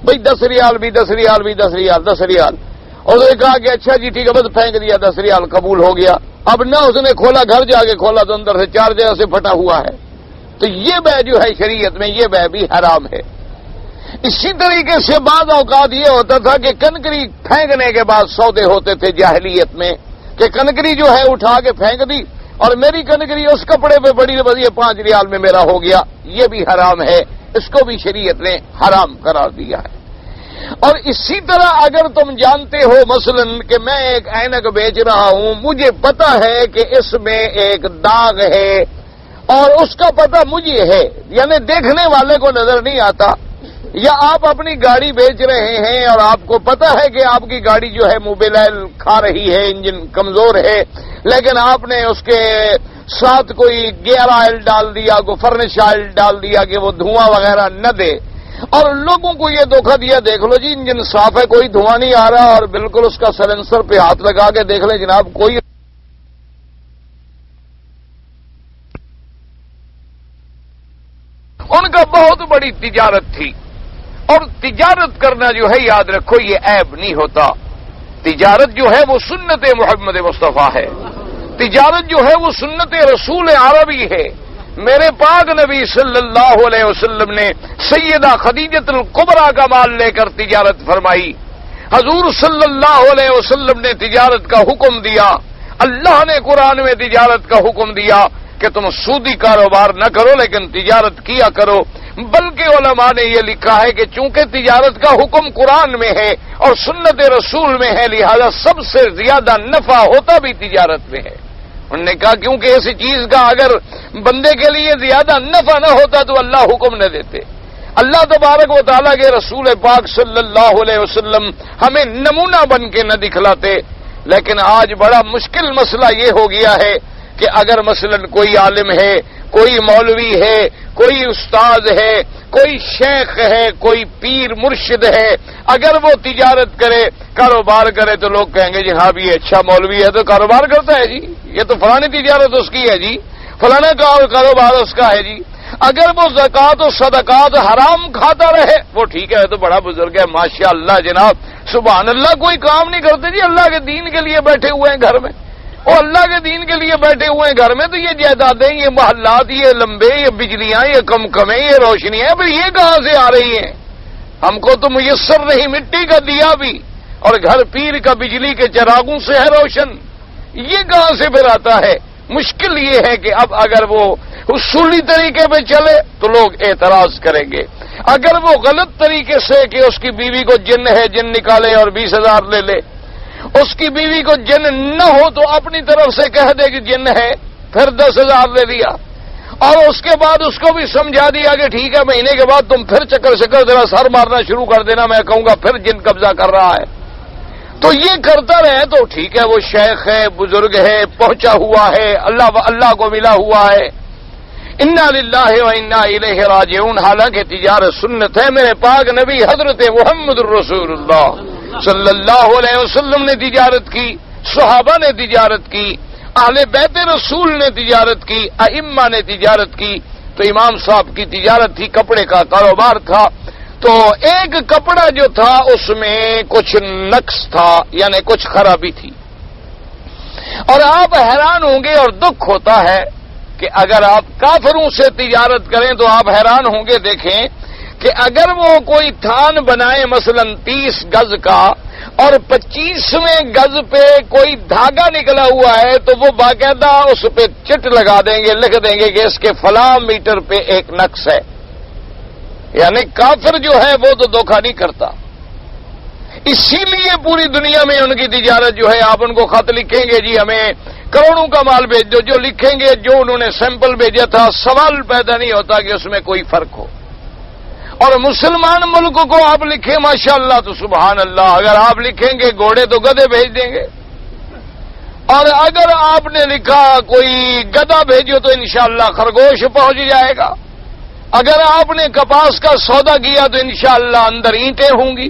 بھئی 10 ریال بھی 10 ریال بھی 10 ریال 10 ریال، اور اس نے کہا کہ اچھا جی ٹھیک ہے، بس پھینک دیا، 10 ریال قبول ہو گیا۔ اب نہ اس نے کھولا، گھر جا کے کھولا تو اندر سے 4 جگہ سے پھٹا ہوا ہے، تو یہ بے جو ہے شریعت میں یہ بے بھی حرام ہے۔ اسی طریقے سے بعض اوقات یہ ہوتا تھا کہ کنکری پھینکنے کے بعد سودے ہوتے تھے جاہلیت میں، کہ کنکری جو ہے اٹھا کے پھینک دی اور میری کنکری اس کپڑے پہ بڑی بدی 5 ریال میں میرا ہو گیا، یہ بھی حرام ہے، اس کو بھی شریعت نے حرام قرار دیا ہے۔ اور اسی طرح اگر تم جانتے ہو مثلا کہ میں ایک اینک بیچ رہا ہوں، مجھے پتا ہے کہ اس میں ایک داغ ہے اور اس کا پتہ مجھے ہے، یعنی دیکھنے والے کو نظر نہیں آتا، یا آپ اپنی گاڑی بیچ رہے ہیں اور آپ کو پتا ہے کہ آپ کی گاڑی جو ہے موبائل کھا رہی ہے، انجن کمزور ہے، لیکن آپ نے اس کے ساتھ کوئی گیئر آئل ڈال دیا، کوئی فرنش آئل ڈال دیا کہ وہ دھواں وغیرہ نہ دے، اور لوگوں کو یہ دھوکہ دیا، دیکھ لو جی انجن صاف ہے، کوئی دھواں نہیں آ رہا، اور بالکل اس کا سلنسر پہ ہاتھ لگا کے دیکھ لیں جناب کوئی، ان کا بہت بڑی تجارت تھی، اور تجارت کرنا جو ہے یاد رکھو یہ عیب نہیں ہوتا، تجارت جو ہے وہ سنت محمد مصطفیٰ ہے، تجارت جو ہے وہ سنت رسول عربی ہے۔ میرے پاک نبی صلی اللہ علیہ وسلم نے سیدہ خدیجۃ الکبریٰ کا مال لے کر تجارت فرمائی، حضور صلی اللہ علیہ وسلم نے تجارت کا حکم دیا، اللہ نے قرآن میں تجارت کا حکم دیا کہ تم سودی کاروبار نہ کرو لیکن تجارت کیا کرو، بلکہ علماء نے یہ لکھا ہے کہ چونکہ تجارت کا حکم قرآن میں ہے اور سنت رسول میں ہے، لہذا سب سے زیادہ نفع ہوتا بھی تجارت میں ہے۔ انہوں نے کہا کیونکہ ایسی چیز کا اگر بندے کے لیے زیادہ نفع نہ ہوتا تو اللہ حکم نہ دیتے۔ اللہ تبارک و تعالیٰ کے رسول پاک صلی اللہ علیہ وسلم ہمیں نمونہ بن کے نہ دکھلاتے، لیکن آج بڑا مشکل مسئلہ یہ ہو گیا ہے کہ اگر مثلا کوئی عالم ہے، کوئی مولوی ہے، کوئی استاد ہے، کوئی شیخ ہے، کوئی پیر مرشد ہے، اگر وہ تجارت کرے، کاروبار کرے تو لوگ کہیں گے جی ہاں بھی اچھا مولوی ہے تو کاروبار کرتا ہے جی، یہ تو فلانی تجارت اس کی ہے جی، فلانا کاروبار اس کا ہے جی۔ اگر وہ زکوٰۃ و صدقات حرام کھاتا رہے وہ ٹھیک ہے، تو بڑا بزرگ ہے ماشاء اللہ جناب سبحان اللہ، کوئی کام نہیں کرتے جی، اللہ کے دین کے لیے بیٹھے ہوئے ہیں گھر میں، اور اللہ کے دین کے لیے بیٹھے ہوئے ہیں گھر میں، تو یہ جائیدادیں، یہ محلات، یہ لمبے، یہ بجلیاں، یہ کمکمیں، یہ روشنیاں، پھر یہ کہاں سے آ رہی ہیں؟ ہم کو تو میسر نہیں مٹی کا دیا بھی، اور گھر پیر کا بجلی کے چراغوں سے ہے روشن، یہ کہاں سے پھر آتا ہے؟ مشکل یہ ہے کہ اب اگر وہ اصولی طریقے پہ چلے تو لوگ اعتراض کریں گے، اگر وہ غلط طریقے سے کہ اس کی بیوی کو جن ہے، جن نکالے اور 20,000 لے لے، اس کی بیوی کو جن نہ ہو تو اپنی طرف سے کہہ دے کہ جن ہے، پھر 10,000 لے لیا، اور اس کے بعد اس کو بھی سمجھا دیا کہ ٹھیک ہے مہینے کے بعد تم پھر چکر ذرا سر مارنا شروع کر دینا، میں کہوں گا پھر جن قبضہ کر رہا ہے، تو یہ کرتا رہے تو ٹھیک ہے، وہ شیخ ہے، بزرگ ہے، پہنچا ہوا ہے، اللہ کو ملا ہوا ہے، انا للہ و انا الیہ راجعون۔ حالانکہ تجارت سنت ہے، میرے پاک نبی حضرت محمد الرسول اللہ صلی اللہ علیہ وسلم نے تجارت کی، صحابہ نے تجارت کی، اہل بیت رسول نے تجارت کی، ائمہ نے تجارت کی، تو امام صاحب کی تجارت تھی، کپڑے کا کاروبار تھا، تو ایک کپڑا جو تھا اس میں کچھ نقص تھا، یعنی کچھ خرابی تھی، اور آپ حیران ہوں گے اور دکھ ہوتا ہے کہ اگر آپ کافروں سے تجارت کریں تو آپ حیران ہوں گے، دیکھیں کہ اگر وہ کوئی تھان بنائے مثلا 30 گز کا اور 25ویں گز پہ کوئی دھاگا نکلا ہوا ہے تو وہ باقاعدہ اس پہ چٹ لگا دیں گے، لکھ دیں گے کہ اس کے فلاں میٹر پہ ایک نقص ہے، یعنی کافر جو ہے وہ تو دھوکہ نہیں کرتا۔ اسی لیے پوری دنیا میں ان کی تجارت جو ہے، آپ ان کو خط لکھیں گے جی ہمیں کروڑوں کا مال بھیج دو، جو لکھیں گے جو انہوں نے سیمپل بھیجا تھا، سوال پیدا نہیں ہوتا کہ اس میں کوئی فرق ہو، اور مسلمان ملک کو آپ لکھیں ماشاءاللہ تو سبحان اللہ، اگر آپ لکھیں گے گھوڑے تو گدھے بھیج دیں گے، اور اگر آپ نے لکھا کوئی گدھا بھیجو تو انشاءاللہ خرگوش پہنچ جائے گا، اگر آپ نے کپاس کا سودا کیا تو انشاءاللہ اندر اینٹیں ہوں گی،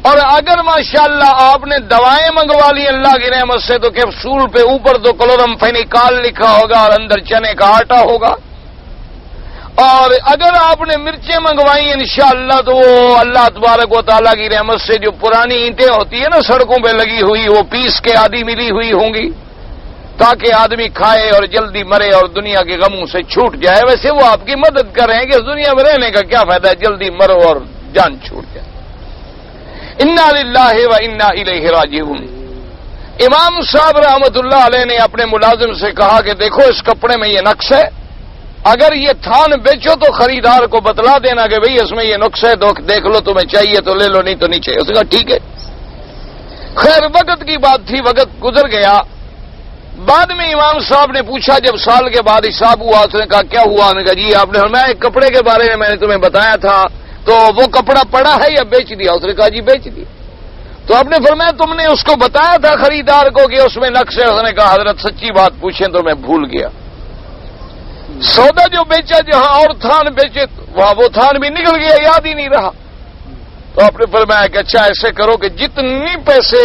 اور اگر ماشاءاللہ آپ نے دوائیں منگوا لی اللہ کی رحمت سے تو کیپسول پہ اوپر تو کلورم فینیکال لکھا ہوگا اور اندر چنے کا آٹا ہوگا، اور اگر آپ نے مرچیں منگوائی انشاءاللہ تو وہ اللہ تبارک و تعالیٰ کی رحمت سے جو پرانی اینٹیں ہوتی ہیں نا سڑکوں پہ لگی ہوئی، وہ پیس کے آدھی ملی ہوئی ہوں گی تاکہ آدمی کھائے اور جلدی مرے اور دنیا کے غموں سے چھوٹ جائے۔ ویسے وہ آپ کی مدد کر رہے ہیں کہ اس دنیا میں رہنے کا کیا فائدہ ہے، جلدی مرو اور جان چھوٹ جائے۔ انا للہ و انا الیہ راجعون۔ امام صاحب رحمت اللہ علیہ نے اپنے ملازم سے کہا کہ دیکھو اس کپڑے میں یہ نقص ہے، اگر یہ تھان بیچو تو خریدار کو بتلا دینا کہ بھئی اس میں یہ نقص ہے، دیکھ لو تمہیں چاہیے تو لے لو نہیں تو نہیں چاہیے۔ اس نے کہا ٹھیک ہے۔ خیر وقت کی بات تھی، وقت گزر گیا۔ بعد میں امام صاحب نے پوچھا جب سال کے بعد حساب ہوا، اس نے کہا کیا ہوا؟ انہوں نے کہا جی آپ نے فرمایا ایک کپڑے کے بارے میں نے تمہیں بتایا تھا، تو وہ کپڑا پڑا ہے یا بیچ دیا؟ اس نے کہا جی بیچ دیا۔ تو آپ نے فرمایا تم نے اس کو بتایا تھا خریدار کو کہ اس میں نقص ہے؟ اس نے کہا حضرت سچی بات پوچھیں تو میں بھول گیا، سودا جو بیچا جہاں اور تھان بیچے وہاں وہ تھان بھی نکل گیا، یاد ہی نہیں رہا۔ تو آپ نے فرمایا کہ اچھا ایسے کرو کہ جتنی پیسے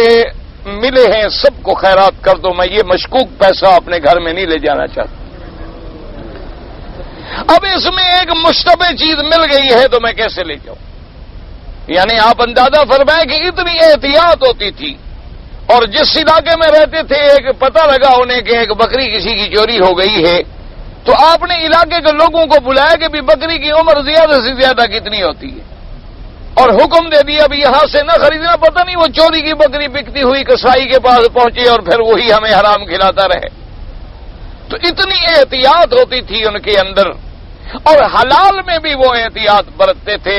ملے ہیں سب کو خیرات کر دو، میں یہ مشکوک پیسہ اپنے گھر میں نہیں لے جانا چاہتا۔ اب اس میں ایک مشتبہ چیز مل گئی ہے تو میں کیسے لے جاؤں؟ یعنی آپ اندازہ فرمائیں کہ اتنی احتیاط ہوتی تھی، اور جس علاقے میں رہتے تھے ایک پتہ لگا انہیں کہ ایک بکری کسی کی چوری ہو گئی ہے، تو آپ نے علاقے کے لوگوں کو بلایا کہ بھی بکری کی عمر زیادہ سے زیادہ کتنی ہوتی ہے، اور حکم دے دیا اب یہاں سے نہ خریدنا، پتہ نہیں وہ چوری کی بکری بکتی ہوئی کسائی کے پاس پہنچے اور پھر وہی ہمیں حرام کھلاتا رہے۔ تو اتنی احتیاط ہوتی تھی ان کے اندر، اور حلال میں بھی وہ احتیاط برتتے تھے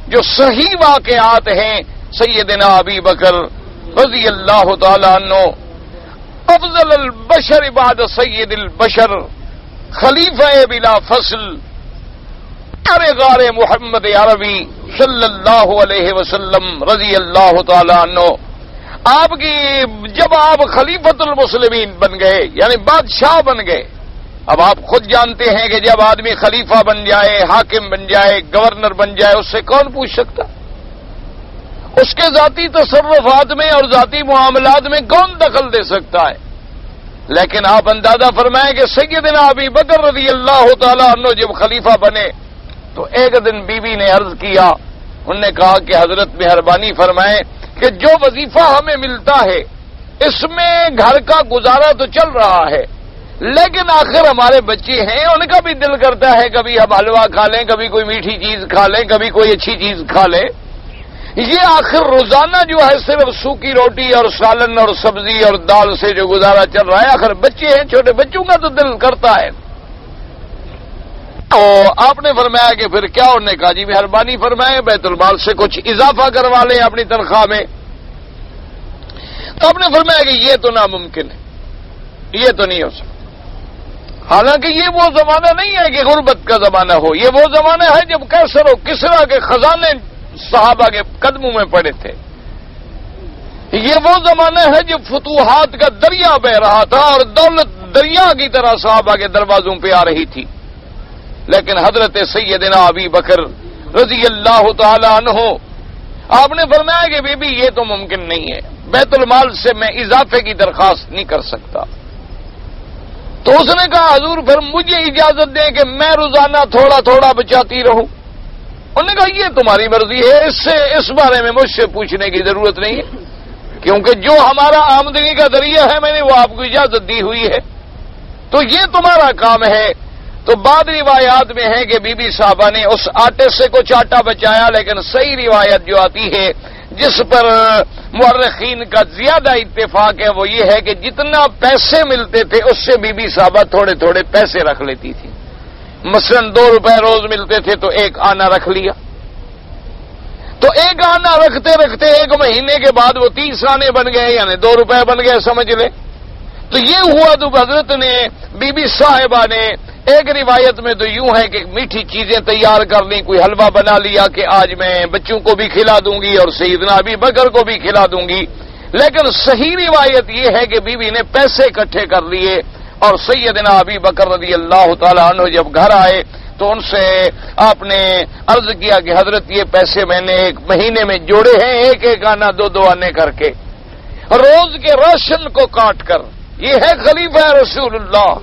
جو صحیح واقعات ہیں۔ سیدنا ابی بکر رضی اللہ تعالی عنہ افضل البشر بعد سید البشر، خلیفہ بلا فصل، غار محمد عربی صلی اللہ علیہ وسلم رضی اللہ تعالی عنہ، آپ کی جب آپ خلیفۃ المسلمین بن گئے یعنی بادشاہ بن گئے، اب آپ خود جانتے ہیں کہ جب آدمی خلیفہ بن جائے، حاکم بن جائے، گورنر بن جائے، اس سے کون پوچھ سکتا؟ اس کے ذاتی تصرفات میں اور ذاتی معاملات میں کون دخل دے سکتا ہے؟ لیکن آپ اندازہ فرمائیں کہ سیدنا ابی بکر رضی اللہ تعالی عنہ جب خلیفہ بنے تو ایک دن بی بی نے عرض کیا، انہوں نے کہا کہ حضرت مہربانی فرمائیں کہ جو وظیفہ ہمیں ملتا ہے اس میں گھر کا گزارا تو چل رہا ہے، لیکن آخر ہمارے بچے ہیں، ان کا بھی دل کرتا ہے کبھی ہم حلوہ کھا لیں، کبھی کوئی میٹھی چیز کھا لیں، کبھی کوئی اچھی چیز کھا لیں۔ یہ آخر روزانہ جو ہے صرف سوکھی روٹی اور سالن اور سبزی اور دال سے جو گزارا چل رہا ہے، آخر بچے ہیں، چھوٹے بچوں کا تو دل کرتا ہے۔ تو آپ نے فرمایا کہ پھر کیا؟ انہوں نے کہا جی مہربانی فرمائیں بیت المال سے کچھ اضافہ کروا لیں اپنی تنخواہ میں۔ تو آپ نے فرمایا کہ یہ تو ناممکن ہے، یہ تو نہیں ہو سکتا۔ حالانکہ یہ وہ زمانہ نہیں ہے کہ غربت کا زمانہ ہو، یہ وہ زمانہ ہے جب کیسر و کسرا کے خزانے صحابہ کے قدموں میں پڑے تھے، یہ وہ زمانہ ہے جب فتوحات کا دریا بہ رہا تھا اور دولت دریا کی طرح صحابہ کے دروازوں پہ آ رہی تھی، لیکن حضرت سیدنا ابی بکر رضی اللہ تعالی عنہ آپ نے فرمایا کہ بی بی یہ تو ممکن نہیں ہے، بیت المال سے میں اضافے کی درخواست نہیں کر سکتا۔ تو اس نے کہا حضور پھر مجھے اجازت دیں کہ میں روزانہ تھوڑا تھوڑا بچاتی رہوں۔ انہوں نے کہا یہ تمہاری مرضی ہے، اس بارے میں مجھ سے پوچھنے کی ضرورت نہیں ہے، کیونکہ جو ہمارا آمدنی کا ذریعہ ہے میں نے وہ آپ کو اجازت دی ہوئی ہے، تو یہ تمہارا کام ہے۔ تو بعد روایات میں ہے کہ بی بی صاحبہ نے اس آٹے سے کچھ آٹا بچایا، لیکن صحیح روایت جو آتی ہے جس پر مورخین کا زیادہ اتفاق ہے وہ یہ ہے کہ جتنا پیسے ملتے تھے اس سے بی بی صاحبہ تھوڑے تھوڑے پیسے رکھ لیتی تھی۔ مثلا 2 روپے روز ملتے تھے تو 1 آنا رکھ لیا، تو 1 آنا رکھتے رکھتے 1 مہینے کے بعد وہ 30 آنے بن گئے، یعنی 2 روپے بن گئے، سمجھ لیں۔ تو یہ ہوا تو حضرت نے بی بی صاحبہ نے ایک روایت میں تو یوں ہے کہ میٹھی چیزیں تیار کر لیں، کوئی حلوہ بنا لیا کہ آج میں بچوں کو بھی کھلا دوں گی اور سیدنا ابی بکر کو بھی کھلا دوں گی، لیکن صحیح روایت یہ ہے کہ بیوی نے پیسے اکٹھے کر لیے اور سیدنا ابی بکر رضی اللہ تعالی عنہ جب گھر آئے تو ان سے آپ نے عرض کیا کہ حضرت یہ پیسے میں نے ایک مہینے میں جوڑے ہیں، ایک ایک آنا دو دو آنے کر کے، روز کے راشن کو کاٹ کر۔ یہ ہے خلیفہ رسول اللہ،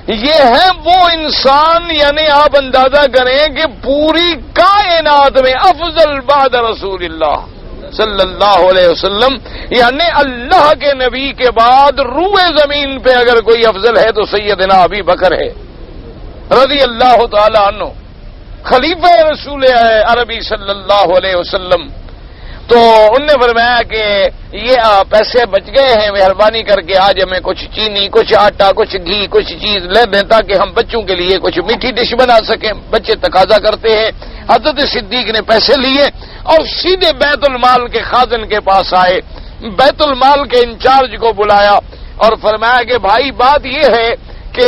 یہ ہے وہ انسان، یعنی آپ اندازہ کریں کہ پوری کائنات میں افضل بعد رسول اللہ صلی اللہ علیہ وسلم، یعنی اللہ کے نبی کے بعد روئے زمین پہ اگر کوئی افضل ہے تو سیدنا ابی بکر ہے رضی اللہ تعالی عنہ، خلیفہ رسول عربی صلی اللہ علیہ وسلم۔ تو ان نے فرمایا کہ یہ پیسے بچ گئے ہیں، مہربانی کر کے آج ہمیں کچھ چینی، کچھ آٹا، کچھ گھی، کچھ چیز لے دیں تاکہ ہم بچوں کے لیے کچھ میٹھی ڈش بنا سکیں۔ بچے تقاضا کرتے ہیں۔ حضرت صدیق نے پیسے لیے اور سیدھے بیت المال کے خازن کے پاس آئے، بیت المال کے انچارج کو بلایا اور فرمایا کہ بھائی بات یہ ہے کہ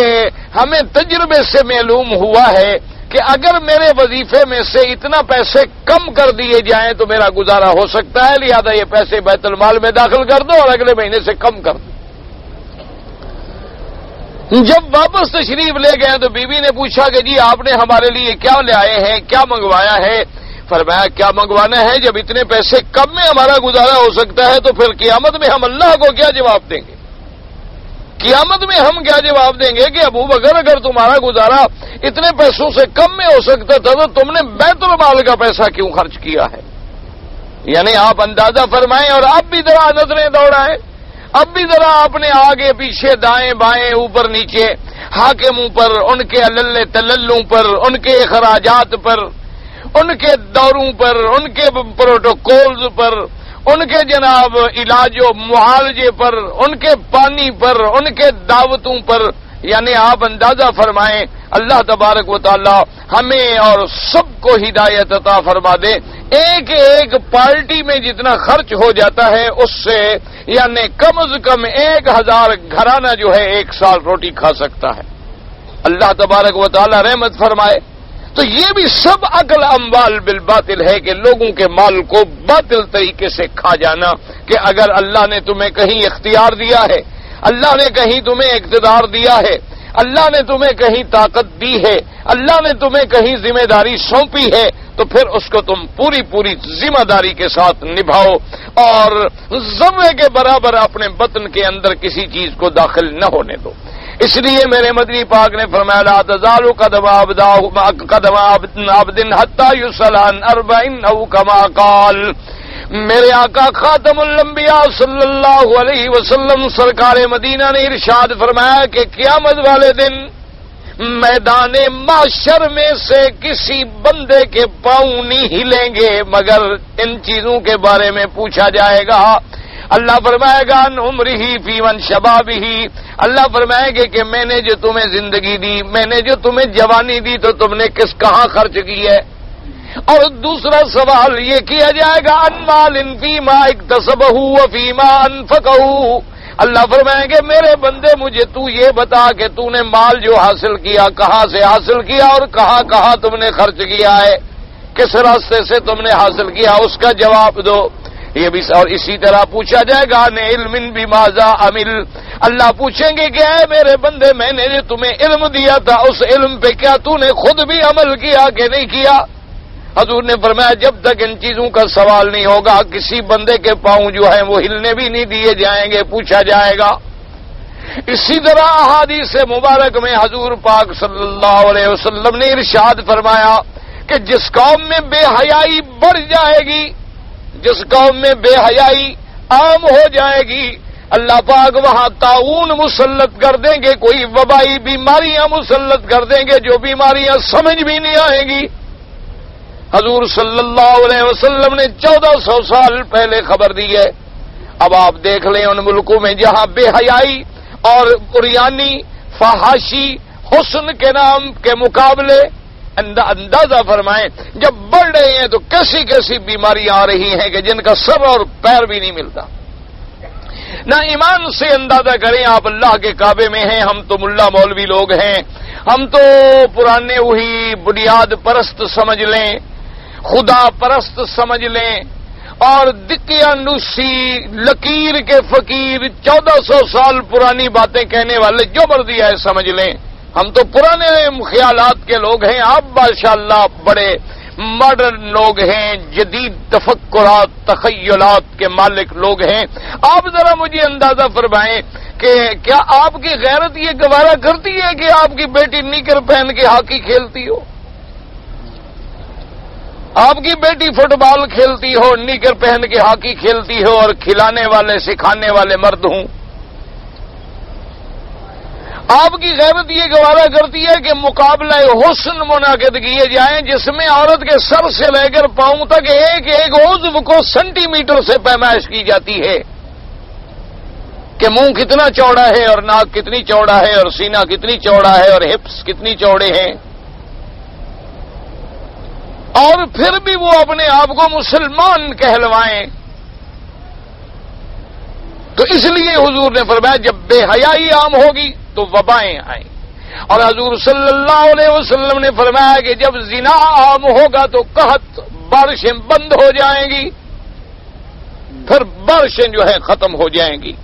ہمیں تجربے سے معلوم ہوا ہے کہ اگر میرے وظیفے میں سے اتنا پیسے کم کر دیے جائیں تو میرا گزارا ہو سکتا ہے، لہذا یہ پیسے بیت المال میں داخل کر دو اور اگلے مہینے سے کم کر دو۔ جب واپس تشریف لے گئے تو بیوی نے پوچھا کہ جی آپ نے ہمارے لیے کیا لے آئے ہیں، کیا منگوایا ہے؟ فرمایا کیا منگوانا ہے، جب اتنے پیسے کم میں ہمارا گزارا ہو سکتا ہے تو پھر قیامت میں ہم اللہ کو کیا جواب دیں گے؟ قیامت میں ہم کیا جواب دیں گے کہ ابو بکر اگر تمہارا گزارا اتنے پیسوں سے کم میں ہو سکتا تھا تو تم نے بیت المال کا پیسہ کیوں خرچ کیا ہے؟ یعنی آپ اندازہ فرمائیں اور اب بھی ذرا نظریں دوڑائیں، اب بھی ذرا اپنے آگے پیچھے دائیں بائیں اوپر نیچے حاکموں پر، ان کے علل تللوں پر، ان کے اخراجات پر، ان کے دوروں پر، ان کے پروٹوکولز پر، ان کے جناب علاج و معالجے پر، ان کے پانی پر، ان کے دعوتوں پر، یعنی آپ اندازہ فرمائیں اللہ تبارک و تعالی ہمیں اور سب کو ہدایت عطا فرما دے۔ ایک ایک پارٹی میں جتنا خرچ ہو جاتا ہے اس سے یعنی کم از کم 1000 گھرانہ جو ہے 1 سال روٹی کھا سکتا ہے۔ اللہ تبارک و تعالی رحمت فرمائے۔ تو یہ بھی سب عقل اموال بالباطل ہے کہ لوگوں کے مال کو باطل طریقے سے کھا جانا، کہ اگر اللہ نے تمہیں کہیں اختیار دیا ہے، اللہ نے کہیں تمہیں اقتدار دیا ہے، اللہ نے تمہیں کہیں طاقت دی ہے، اللہ نے تمہیں کہیں ذمہ داری سونپی ہے تو پھر اس کو تم پوری ذمہ داری کے ساتھ نبھاؤ اور ذرے کے برابر اپنے بطن کے اندر کسی چیز کو داخل نہ ہونے دو۔ اس لیے میرے مدنی پاک نے فرمایا لا تزال قدم عبد حتى يسأل عن 40 او كما قال۔ میرے آقا خاتم الانبیاء صلی اللہ علیہ وسلم سرکار مدینہ نے ارشاد فرمایا کہ قیامت والے دن میدان محشر میں سے کسی بندے کے پاؤں نہیں ہلیں گے مگر ان چیزوں کے بارے میں پوچھا جائے گا۔ اللہ فرمائے گا ان عمرہ فی من شبابہ، اللہ فرمائے گا کہ میں نے جو تمہیں زندگی دی، میں نے جو تمہیں جوانی دی تو تم نے کہاں خرچ کی ہے؟ اور دوسرا سوال یہ کیا جائے گا ان مال فیما اکتسبہ وفیما انفقہ، اللہ فرمائیں گے میرے بندے مجھے تو یہ بتا کہ تو نے مال جو حاصل کیا کہاں سے حاصل کیا اور کہاں کہاں تم نے خرچ کیا ہے، کس راستے سے تم نے حاصل کیا، اس کا جواب دو۔ یہ بھی اور اسی طرح پوچھا جائے گا نے علم بماذا عمل، اللہ پوچھیں گے کہ اے میرے بندے میں نے جو تمہیں علم دیا تھا اس علم پہ کیا تو نے خود بھی عمل کیا کہ نہیں کیا؟ حضور نے فرمایا جب تک ان چیزوں کا سوال نہیں ہوگا کسی بندے کے پاؤں جو ہیں وہ ہلنے بھی نہیں دیے جائیں گے، پوچھا جائے گا۔ اسی طرح احادیث مبارک میں حضور پاک صلی اللہ علیہ وسلم نے ارشاد فرمایا کہ جس قوم میں بے حیائی بڑھ جائے گی، جس قوم میں بے حیائی عام ہو جائے گی، اللہ پاک وہاں طاعون مسلط کر دیں گے، کوئی وبائی بیماریاں مسلط کر دیں گے جو بیماریاں سمجھ بھی نہیں آئیں گی۔ حضور صلی اللہ علیہ وسلم نے 1400 سال پہلے خبر دی ہے۔ اب آپ دیکھ لیں ان ملکوں میں جہاں بے حیائی اور عریانی فحاشی حسن کے نام کے مقابلے اندازہ فرمائیں جب بڑھ رہے ہیں تو کیسی کیسی بیماریاں آ رہی ہیں کہ جن کا سر اور پیر بھی نہیں ملتا۔ نہ ایمان سے اندازہ کریں آپ اللہ کے کعبے میں ہیں، ہم تو ملا مولوی لوگ ہیں، ہم تو پرانے وہی بنیاد پرست سمجھ لیں، خدا پرست سمجھ لیں، اور دقیانوسی لکیر کے فقیر 1400 سال پرانی باتیں کہنے والے جو مرضی ہے سمجھ لیں، ہم تو پرانے خیالات کے لوگ ہیں، آپ ماشاءاللہ بڑے ماڈرن لوگ ہیں، جدید تفکرات تخیلات کے مالک لوگ ہیں۔ آپ ذرا مجھے اندازہ فرمائیں کہ کیا آپ کی غیرت یہ گوارا کرتی ہے کہ آپ کی بیٹی نیکر پہن کے ہاکی کھیلتی ہو، آپ کی بیٹی فٹ بال کھیلتی ہو، نیکر پہن کے ہاکی کھیلتی ہو اور کھلانے والے سکھانے والے مرد ہوں؟ آپ کی غیرت یہ گوارا کرتی ہے کہ مقابلہ حسن منعقد کیے جائیں جس میں عورت کے سر سے لے کر پاؤں تک ایک ایک عضو کو سینٹی میٹر سے پیمائش کی جاتی ہے کہ منہ کتنا چوڑا ہے اور ناک کتنی چوڑا ہے اور سینہ کتنی چوڑا ہے اور ہپس کتنی چوڑے ہیں، اور پھر بھی وہ اپنے آپ کو مسلمان کہلوائیں۔ تو اس لیے حضور نے فرمایا جب بے حیائی عام ہوگی تو وبائیں آئیں، اور حضور صلی اللہ علیہ وسلم نے فرمایا کہ جب زنا عام ہوگا تو قحط، بارشیں بند ہو جائیں گی، پھر بارشیں جو ہے ختم ہو جائیں گی۔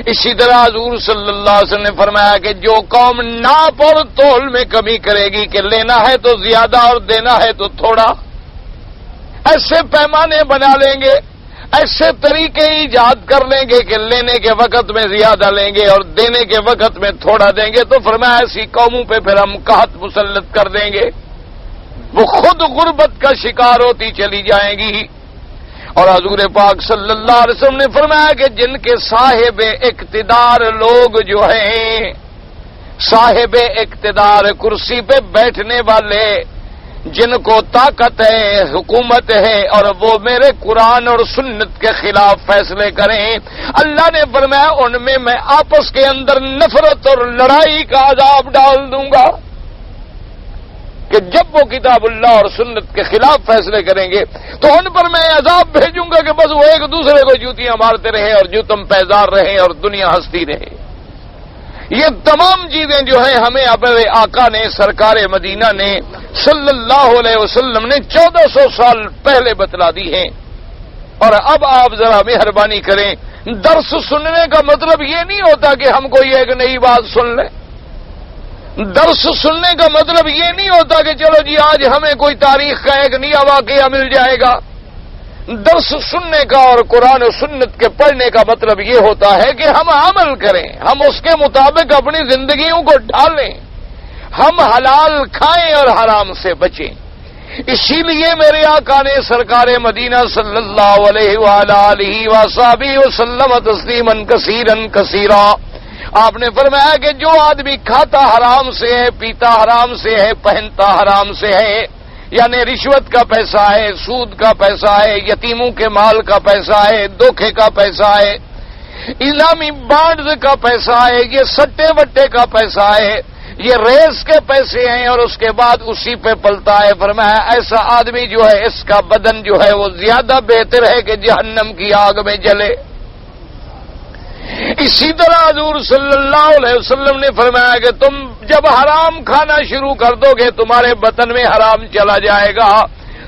اسی طرح حضور صلی اللہ علیہ وسلم نے فرمایا کہ جو قوم ناپ اور تول میں کمی کرے گی کہ لینا ہے تو زیادہ اور دینا ہے تو تھوڑا، ایسے پیمانے بنا لیں گے، ایسے طریقے ایجاد کر لیں گے کہ لینے کے وقت میں زیادہ لیں گے اور دینے کے وقت میں تھوڑا دیں گے، تو فرمایا ایسی قوموں پہ پھر ہم قحط مسلط کر دیں گے، وہ خود غربت کا شکار ہوتی چلی جائیں گی۔ اور حضور پاک صلی اللہ علیہ وسلم نے فرمایا کہ جن کے صاحب اقتدار لوگ جو ہیں، صاحب اقتدار کرسی پہ بیٹھنے والے، جن کو طاقت ہے، حکومت ہے، اور وہ میرے قرآن اور سنت کے خلاف فیصلے کریں، اللہ نے فرمایا ان میں آپس کے اندر نفرت اور لڑائی کا عذاب ڈال دوں گا کہ جب وہ کتاب اللہ اور سنت کے خلاف فیصلے کریں گے تو ان پر میں عذاب بھیجوں گا کہ بس وہ ایک دوسرے کو جوتیاں مارتے رہے اور جوتم پیزار رہے اور دنیا ہنستی رہے۔ یہ تمام چیزیں جو ہیں ہمیں اپنے آقا نے، سرکار مدینہ نے صلی اللہ علیہ وسلم نے 1400 سال پہلے بتلا دی ہیں۔ اور اب آپ ذرا مہربانی کریں، درس سننے کا مطلب یہ نہیں ہوتا کہ ہم کوئی ایک نئی بات سن لیں، درس سننے کا مطلب یہ نہیں ہوتا کہ چلو جی آج ہمیں کوئی تاریخ کا ایک نیا واقعہ مل جائے گا۔ درس سننے کا اور قرآن و سنت کے پڑھنے کا مطلب یہ ہوتا ہے کہ ہم عمل کریں، ہم اس کے مطابق اپنی زندگیوں کو ڈھالیں، ہم حلال کھائیں اور حرام سے بچیں۔ اسی لیے میرے آقا نے سرکار مدینہ صلی اللہ علیہ وآلہ وصحبہ وسلم تسلیما کثیرا کثیرا، آپ نے فرمایا کہ جو آدمی کھاتا حرام سے ہے، پیتا حرام سے ہے، پہنتا حرام سے ہے، یعنی رشوت کا پیسہ ہے، سود کا پیسہ ہے، یتیموں کے مال کا پیسہ ہے، دھوکے کا پیسہ ہے، اسلامی بانڈز کا پیسہ ہے، یہ سٹے وٹے کا پیسہ ہے، یہ ریس کے پیسے ہیں اور اس کے بعد اسی پہ پلتا ہے۔ فرمایا ایسا آدمی جو ہے اس کا بدن جو ہے وہ زیادہ بہتر ہے کہ جہنم کی آگ میں جلے۔ اسی طرح حضور صلی اللہ علیہ وسلم نے فرمایا کہ تم جب حرام کھانا شروع کر دو گے تمہارے بدن میں حرام چلا جائے گا،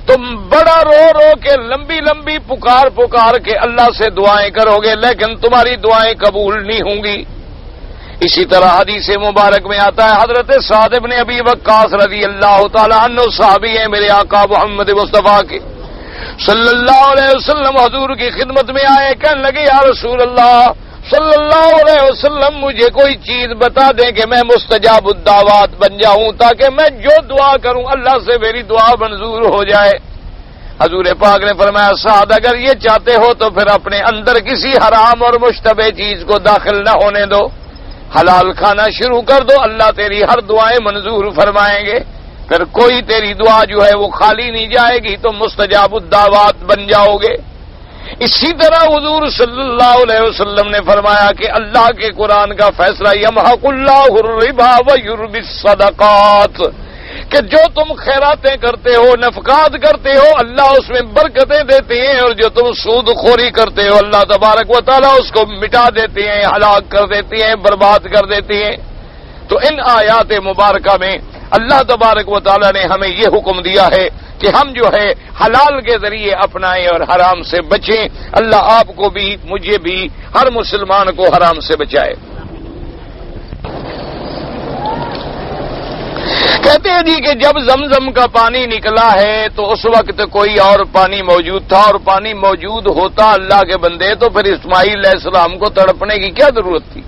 تم بڑا رو رو کے لمبی لمبی پکار پکار کے اللہ سے دعائیں کرو گے لیکن تمہاری دعائیں قبول نہیں ہوں گی۔ اسی طرح حدیث مبارک میں آتا ہے حضرت سعد بن ابی وقاص رضی اللہ تعالی عنہ صحابی ہیں میرے آقا محمد مصطفیٰ کے صلی اللہ علیہ وسلم، حضور کی خدمت میں آئے، کہنے لگے یا رسول اللہ صلی اللہ علیہ وسلم مجھے کوئی چیز بتا دیں کہ میں مستجاب الدعوات بن جاؤں تاکہ میں جو دعا کروں اللہ سے میری دعا منظور ہو جائے۔ حضور پاک نے فرمایا سعد اگر یہ چاہتے ہو تو پھر اپنے اندر کسی حرام اور مشتبہ چیز کو داخل نہ ہونے دو، حلال کھانا شروع کر دو، اللہ تیری ہر دعائیں منظور فرمائیں گے، پھر کوئی تیری دعا جو ہے وہ خالی نہیں جائے گی، تم مستجاب الدعوات بن جاؤ گے۔ اسی طرح حضور صلی اللہ علیہ وسلم نے فرمایا کہ اللہ کے قرآن کا فیصلہ یمحق اللہ الربا ویربی الصدقات، کہ جو تم خیراتیں کرتے ہو، نفقات کرتے ہو، اللہ اس میں برکتیں دیتے ہیں، اور جو تم سود خوری کرتے ہو اللہ تبارک و تعالیٰ اس کو مٹا دیتے ہیں، ہلاک کر دیتے ہیں، برباد کر دیتے ہیں۔ تو ان آیات مبارکہ میں اللہ تبارک و تعالی نے ہمیں یہ حکم دیا ہے کہ ہم جو ہے حلال کے ذریعے اپنائیں اور حرام سے بچیں. اللہ آپ کو بھی, مجھے بھی, ہر مسلمان کو حرام سے بچائے. کہتے ہیں جی کہ جب زمزم کا پانی نکلا ہے تو اس وقت کوئی اور پانی موجود تھا, اور پانی موجود ہوتا اللہ کے بندے تو پھر اسماعیل علیہ السلام کو تڑپنے کی کیا ضرورت تھی؟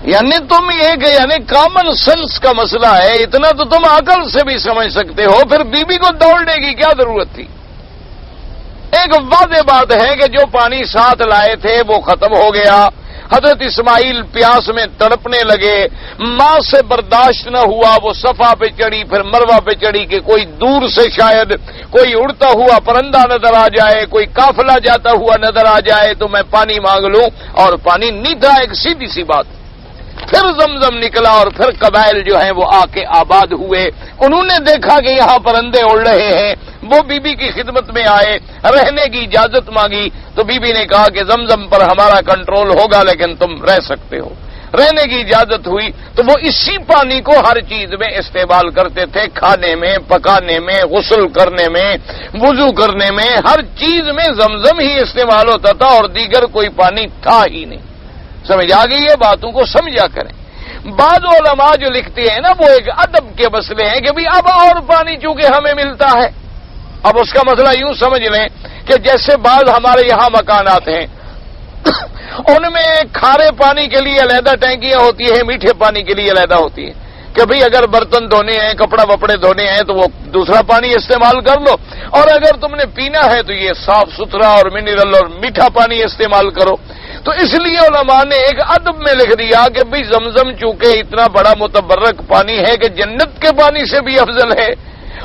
یعنی تم یعنی کامن سینس کا مسئلہ ہے, اتنا تو تم عقل سے بھی سمجھ سکتے ہو, پھر بی بی کو دوڑنے کی کیا ضرورت تھی؟ ایک واضح بات ہے کہ جو پانی ساتھ لائے تھے وہ ختم ہو گیا. حضرت اسماعیل پیاس میں تڑپنے لگے, ماں سے برداشت نہ ہوا, وہ صفا پہ چڑھی, پھر مروہ پہ چڑھی کہ کوئی دور سے شاید کوئی اڑتا ہوا پرندہ نظر آ جائے, کوئی قافلہ جاتا ہوا نظر آ جائے تو میں پانی مانگ لوں, اور پانی نہیں تھا. ایک سیدھی سی بات. پھر زمزم نکلا اور پھر قبائل جو ہیں وہ آ کے آباد ہوئے. انہوں نے دیکھا کہ یہاں پرندے اڑ رہے ہیں, وہ بی بی کی خدمت میں آئے, رہنے کی اجازت مانگی تو بی بی نے کہا کہ زمزم پر ہمارا کنٹرول ہوگا لیکن تم رہ سکتے ہو. رہنے کی اجازت ہوئی تو وہ اسی پانی کو ہر چیز میں استعمال کرتے تھے, کھانے میں, پکانے میں, غسل کرنے میں, وضو کرنے میں, ہر چیز میں زمزم ہی استعمال ہوتا تھا اور دیگر کوئی پانی تھا ہی نہیں. سمجھ آ گئی یہ باتوں کو سمجھا کریں. بعض علماء جو لکھتے ہیں نا وہ ایک ادب کے مسئلے ہیں کہ بھی اب اور پانی چونکہ ہمیں ملتا ہے. اب اس کا مسئلہ یوں سمجھ لیں کہ جیسے بعض ہمارے یہاں مکانات ہیں ان میں کھارے پانی کے لیے علیحدہ ٹینکیاں ہوتی ہیں, میٹھے پانی کے لیے علیحدہ ہوتی ہیں کہ بھئی اگر برتن دھونے ہیں, کپڑا وپڑے دھونے ہیں تو وہ دوسرا پانی استعمال کر لو, اور اگر تم نے پینا ہے تو یہ صاف ستھرا اور منرل اور میٹھا پانی استعمال کرو. تو اس لیے علماء نے ایک ادب میں لکھ دیا کہ بھئی زمزم چونکہ اتنا بڑا متبرک پانی ہے کہ جنت کے پانی سے بھی افضل ہے,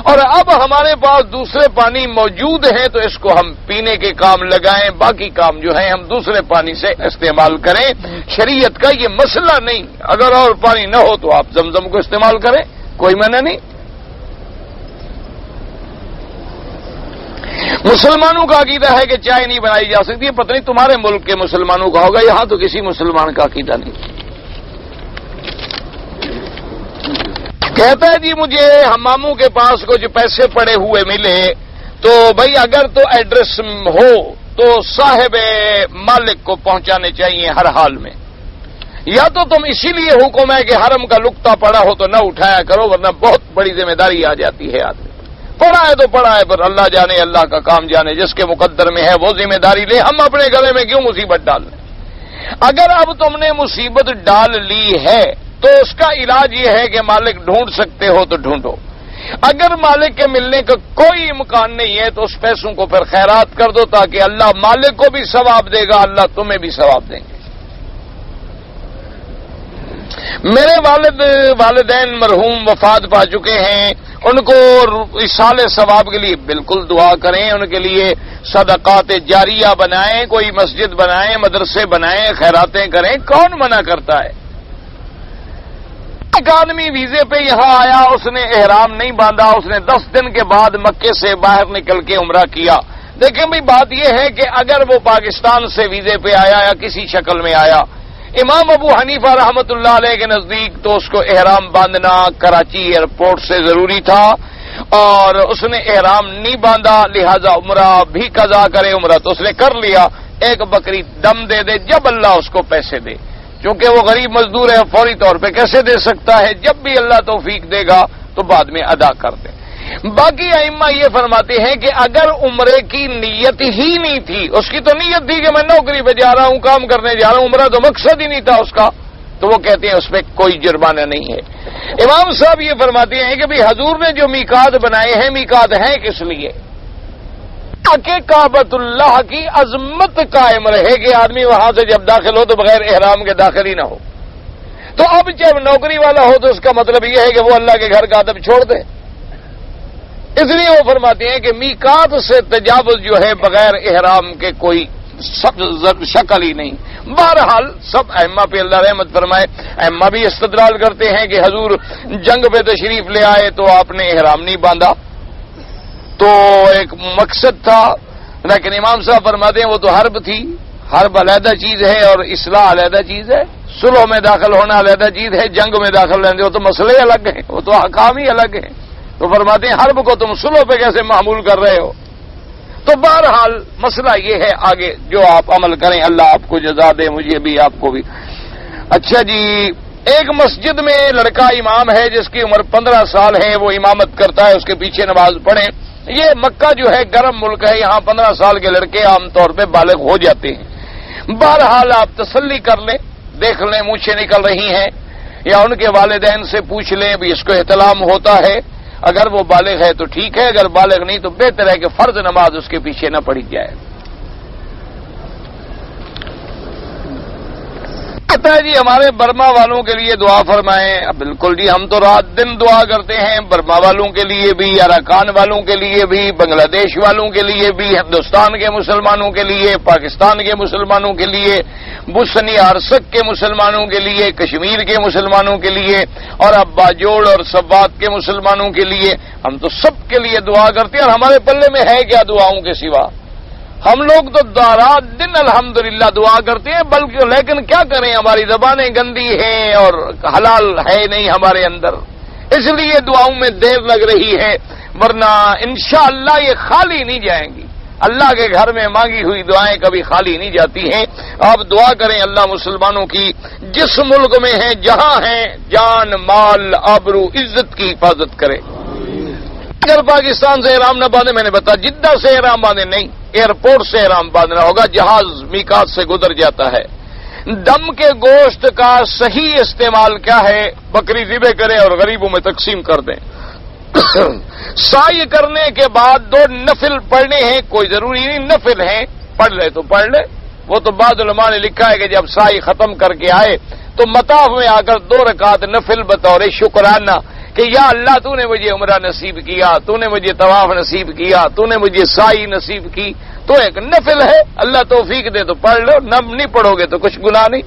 اور اب ہمارے پاس دوسرے پانی موجود ہیں تو اس کو ہم پینے کے کام لگائیں, باقی کام جو ہیں ہم دوسرے پانی سے استعمال کریں. شریعت کا یہ مسئلہ نہیں, اگر اور پانی نہ ہو تو آپ زمزم کو استعمال کریں, کوئی منع نہیں. مسلمانوں کا عقیدہ ہے کہ چائے نہیں بنائی جا سکتی. پتہ نہیں تمہارے ملک کے مسلمانوں کا ہوگا, یہاں تو کسی مسلمان کا عقیدہ نہیں. کہتا ہے جی مجھے ہماموں کے پاس کچھ پیسے پڑے ہوئے ملے تو بھائی اگر تو ایڈریس ہو تو صاحب مالک کو پہنچانے چاہیے ہر حال میں, یا تو تم اسی لیے حکم ہے کہ حرم کا لقطہ پڑا ہو تو نہ اٹھایا کرو ورنہ بہت بڑی ذمہ داری آ جاتی ہے. آدمی پڑا ہے تو پڑا ہے, پر اللہ جانے, اللہ کا کام جانے, جس کے مقدر میں ہے وہ ذمہ داری لے, ہم اپنے گلے میں کیوں مصیبت ڈال لیں. اگر اب تم نے مصیبت ڈال لی ہے تو اس کا علاج یہ ہے کہ مالک ڈھونڈ سکتے ہو تو ڈھونڈو. اگر مالک کے ملنے کا کوئی امکان نہیں ہے تو اس پیسوں کو پھر خیرات کر دو تاکہ اللہ مالک کو بھی ثواب دے گا, اللہ تمہیں بھی ثواب دیں گے. میرے والدین مرحوم وفات پا چکے ہیں, ان کو ایصال ثواب کے لیے بالکل دعا کریں, ان کے لیے صدقات جاریہ بنائیں, کوئی مسجد بنائیں, مدرسے بنائیں, خیراتیں کریں. کون منع کرتا ہے؟ ایک آدمی ویزے پہ یہاں آیا, اس نے احرام نہیں باندھا, اس نے 10 دن کے بعد مکے سے باہر نکل کے عمرہ کیا. دیکھیں بھئی بات یہ ہے کہ اگر وہ پاکستان سے ویزے پہ آیا یا کسی شکل میں آیا, امام ابو حنیفہ رحمت اللہ علیہ کے نزدیک تو اس کو احرام باندھنا کراچی ایئرپورٹ سے ضروری تھا, اور اس نے احرام نہیں باندھا لہذا عمرہ بھی قضا کرے. عمرہ تو اس نے کر لیا, ایک بکری دم دے دے جب اللہ اس کو پیسے دے, چونکہ وہ غریب مزدور ہے فوری طور پہ کیسے دے سکتا ہے, جب بھی اللہ توفیق دے گا تو بعد میں ادا کر دے. باقی ائمہ یہ فرماتے ہیں کہ اگر عمرے کی نیت ہی نہیں تھی, اس کی تو نیت تھی کہ میں نوکری پہ جا رہا ہوں, کام کرنے جا رہا ہوں, عمرہ تو مقصد ہی نہیں تھا اس کا, تو وہ کہتے ہیں اس پہ کوئی جرمانہ نہیں ہے. امام صاحب یہ فرماتے ہیں کہ بھی حضور نے جو میقات بنائے ہیں, میقات ہیں کس لیے کہ کعبۃ اللہ کی عظمت قائم رہے کہ آدمی وہاں سے جب داخل ہو تو بغیر احرام کے داخل ہی نہ ہو. تو اب جب نوکری والا ہو تو اس کا مطلب یہ ہے کہ وہ اللہ کے گھر کا ادب چھوڑ دے. اس لیے وہ فرماتے ہیں کہ میقات سے تجاوز جو ہے بغیر احرام کے کوئی شکل ہی نہیں. بہرحال سب ائمہ پہ اللہ رحمت فرمائے, ائمہ بھی استدلال کرتے ہیں کہ حضور جنگ پہ تشریف لے آئے تو آپ نے احرام نہیں باندھا تو ایک مقصد تھا, لیکن امام صاحب فرماتے ہیں وہ تو حرب تھی, حرب علیحدہ چیز ہے اور اصلاح علیحدہ چیز ہے. صلح میں داخل ہونا علیحدہ چیز ہے, جنگ میں داخل رہنے وہ تو مسئلے الگ ہیں, وہ تو احکام ہی الگ ہیں. تو فرماتے ہیں حرب کو تم صلح پہ کیسے معمول کر رہے ہو. تو بہرحال مسئلہ یہ ہے, آگے جو آپ عمل کریں اللہ آپ کو جزا دے, مجھے بھی آپ کو بھی. اچھا جی, ایک مسجد میں لڑکا امام ہے جس کی عمر 15 سال ہے, وہ امامت کرتا ہے, اس کے پیچھے نماز پڑھیں. یہ مکہ جو ہے گرم ملک ہے, یہاں 15 سال کے لڑکے عام طور پہ بالغ ہو جاتے ہیں. بہرحال آپ تسلی کر لیں, دیکھ لیں مونچھیں نکل رہی ہیں, یا ان کے والدین سے پوچھ لیں بھی اس کو احتلام ہوتا ہے. اگر وہ بالغ ہے تو ٹھیک ہے, اگر بالغ نہیں تو بہتر ہے کہ فرض نماز اس کے پیچھے نہ پڑھی جائے. کہتا ہے جی ہمارے برما والوں کے لیے دعا فرمائیں. بالکل جی, ہم تو رات دن دعا کرتے ہیں, برما والوں کے لیے بھی, اراکان والوں کے لیے بھی, بنگلہ دیش والوں کے لیے بھی, ہندوستان کے مسلمانوں کے لیے, پاکستان کے مسلمانوں کے لیے, بوسنی ہرسک کے مسلمانوں کے لیے, کشمیر کے مسلمانوں کے لیے, اور اب باجوڑ اور سوات کے مسلمانوں کے لیے. ہم تو سب کے لیے دعا کرتے ہیں, اور ہمارے پلے میں ہے کیا دعاؤں کے سوا. ہم لوگ تو رات دن الحمدللہ دعا کرتے ہیں, بلکہ لیکن کیا کریں, ہماری زبانیں گندی ہیں اور حلال ہے نہیں ہمارے اندر, اس لیے دعاؤں میں دیر لگ رہی ہے, ورنہ انشاءاللہ یہ خالی نہیں جائیں گی. اللہ کے گھر میں مانگی ہوئی دعائیں کبھی خالی نہیں جاتی ہیں. آپ دعا کریں اللہ مسلمانوں کی جس ملک میں ہیں, جہاں ہیں, جان مال آبرو عزت کی حفاظت کرے. اگر پاکستان سے احرام نہ باندھے, میں نے بتایا جدہ سے احرام باندھے نہیں, ایئرپورٹ سے احرام باندھنا ہوگا, جہاز میقات سے گزر جاتا ہے. دم کے گوشت کا صحیح استعمال کیا ہے, بکری ذبح کریں اور غریبوں میں تقسیم کر دیں. سعی کرنے کے بعد 2 نفل پڑھنے ہیں, کوئی ضروری نہیں نفل ہیں, پڑھ لے تو پڑھ لے. وہ تو بعض علماء نے لکھا ہے کہ جب سعی ختم کر کے آئے تو مطاف میں آ کر 2 رکعت نفل بطور شکرانہ کہ یا اللہ تو نے مجھے عمرہ نصیب کیا, تو نے مجھے طواف نصیب کیا, تو نے مجھے سعی نصیب کی, تو ایک نفل ہے, اللہ توفیق دے تو پڑھ لو, نہیں پڑھو گے تو کچھ گناہ نہیں.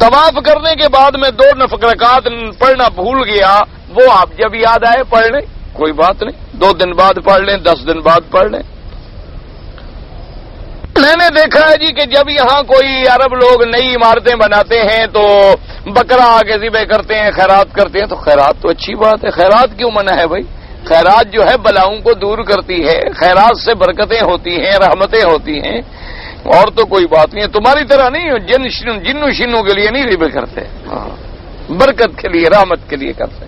طواف کرنے کے بعد میں 2 رکعت پڑھنا بھول گیا, وہ آپ جب یاد آئے پڑھ لیں, کوئی بات نہیں, 2 دن بعد پڑھ لیں, 10 دن بعد پڑھ لیں. میں نے دیکھا ہے جی کہ جب یہاں کوئی عرب لوگ نئی عمارتیں بناتے ہیں تو بکرا آگے ذبح کرتے ہیں, خیرات کرتے ہیں. تو خیرات تو اچھی بات ہے, خیرات کیوں منع ہے بھائی؟ خیرات جو ہے بلاؤں کو دور کرتی ہے, خیرات سے برکتیں ہوتی ہیں, رحمتیں ہوتی ہیں, اور تو کوئی بات نہیں ہے. تمہاری طرح نہیں جنوں شنوں کے لیے نہیں ذبح کرتے, برکت کے لیے رحمت کے لیے کرتے.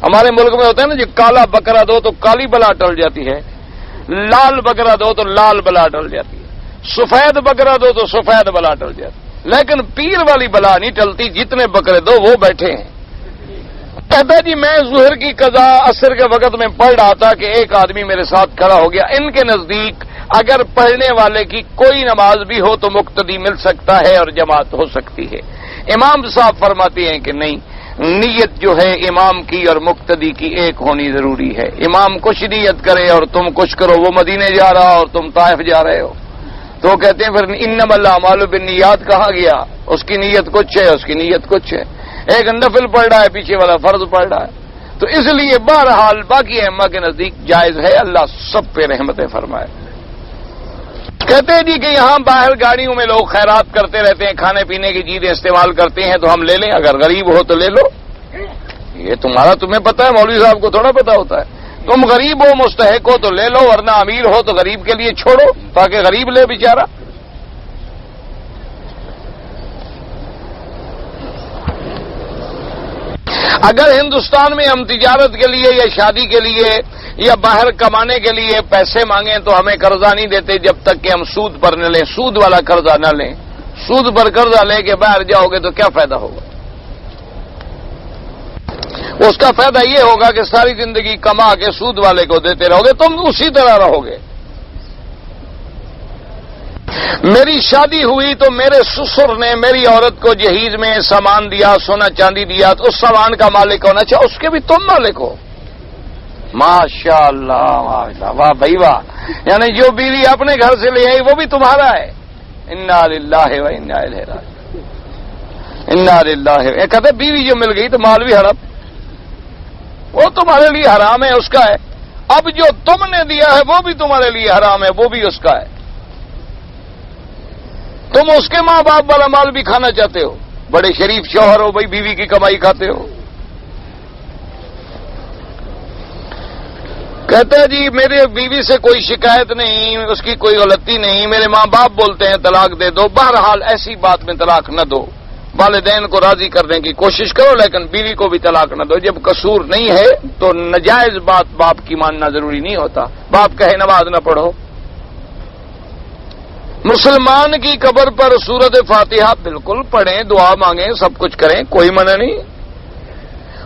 ہمارے ملک میں ہوتا ہے نا جو کالا بکرا دو تو کالی بلا ٹل جاتی ہے, لال بکرا دو تو لال بلا ٹل جاتی ہے, سفید بکرا دو تو سفید بلا ٹل جاتی. لیکن پیر والی بلا نہیں ٹلتی, جتنے بکرے دو وہ بیٹھے ہیں. کہتا جی میں ظہر کی قضا عصر کے وقت میں پڑھ رہا تھا کہ ایک آدمی میرے ساتھ کھڑا ہو گیا. ان کے نزدیک اگر پڑھنے والے کی کوئی نماز بھی ہو تو مقتدی مل سکتا ہے اور جماعت ہو سکتی ہے. امام صاحب فرماتے ہیں کہ نہیں, نیت جو ہے امام کی اور مقتدی کی ایک ہونی ضروری ہے. امام کچھ نیت کرے اور تم کچھ کرو, وہ مدینے جا رہا اور تم طائف جا رہے ہو, تو کہتے ہیں پھر انما الاعمال بالنیات کہاں گیا, اس کی نیت کچھ ہے, اس کی نیت کچھ ہے. ایک نفل پڑھ رہا ہے, پیچھے والا فرض پڑھ رہا ہے. تو اس لیے بہرحال باقی ائمہ کے نزدیک جائز ہے, اللہ سب پہ رحمتیں فرمائے. کہتے ہیں جی کہ یہاں باہر گاڑیوں میں لوگ خیرات کرتے رہتے ہیں, کھانے پینے کی چیزیں استعمال کرتے ہیں, تو ہم لے لیں, اگر غریب ہو تو لے لو. یہ تمہیں پتا ہے, مولوی صاحب کو تھوڑا پتا ہوتا ہے. تم غریب ہو مستحق ہو تو لے لو, ورنہ امیر ہو تو غریب کے لیے چھوڑو تاکہ غریب لے بیچارہ. اگر ہندوستان میں ہم تجارت کے لیے یا شادی کے لیے یا باہر کمانے کے لیے پیسے مانگیں تو ہمیں قرضہ نہیں دیتے جب تک کہ ہم سود پر نہ لیں, سود والا قرضہ نہ لیں. سود پر قرضہ لے کے باہر جاؤ گے تو کیا فائدہ ہوگا؟ اس کا فائدہ یہ ہوگا کہ ساری زندگی کما کے سود والے کو دیتے رہو گے, تم اسی طرح رہو گے. میری شادی ہوئی تو میرے سسر نے میری عورت کو جہیز میں سامان دیا, سونا چاندی دیا, تو اس سامان کا مالک ہونا چاہیے, اس کے بھی تم مالک ہو. ماشاء اللہ, واہ بھائی واہ. یعنی جو بیوی اپنے گھر سے لے آئی وہ بھی تمہارا ہے. انا للہ و انا الیہ راجعون, انا للہ. کہتے بیوی جو مل گئی تو مال بھی ہڑپ, وہ تمہارے لیے حرام ہے, اس کا ہے. اب جو تم نے دیا ہے وہ بھی تمہارے لیے حرام ہے, وہ بھی اس کا ہے. تم اس کے ماں باپ والا مال بھی کھانا چاہتے ہو؟ بڑے شریف شوہر ہو بھائی، بیوی کی کمائی کھاتے ہو۔ کہتا ہے جی میرے بیوی سے کوئی شکایت نہیں، اس کی کوئی غلطی نہیں، میرے ماں باپ بولتے ہیں طلاق دے دو۔ بہرحال ایسی بات میں طلاق نہ دو، والدین کو راضی کرنے کی کوشش کرو، لیکن بیوی کو بھی طلاق نہ دو۔ جب قصور نہیں ہے تو ناجائز بات باپ کی ماننا ضروری نہیں ہوتا۔ باپ کہے نماز نہ پڑھو، مسلمان کی قبر پر سورۃ فاتحہ بالکل پڑھیں، دعا مانگیں، سب کچھ کریں، کوئی منع نہیں۔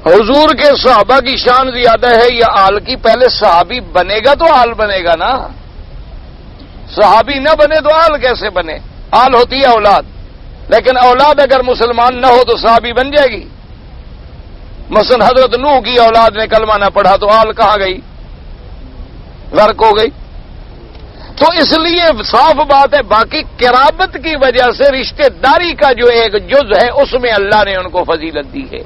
حضور کے صحابہ کی شان زیادہ ہے یا آل کی؟ پہلے صحابی بنے گا تو آل بنے گا نا، صحابی نہ بنے تو آل کیسے بنے؟ آل ہوتی ہے اولاد، لیکن اولاد اگر مسلمان نہ ہو تو صحابی بن جائے گی۔ مثلا حضرت نوح کی اولاد نے کلمہ نہ پڑھا تو آل کہاں گئی؟ غرق ہو گئی۔ تو اس لیے صاف بات ہے، باقی قرابت کی وجہ سے رشتہ داری کا جو ایک جز ہے اس میں اللہ نے ان کو فضیلت دی ہے،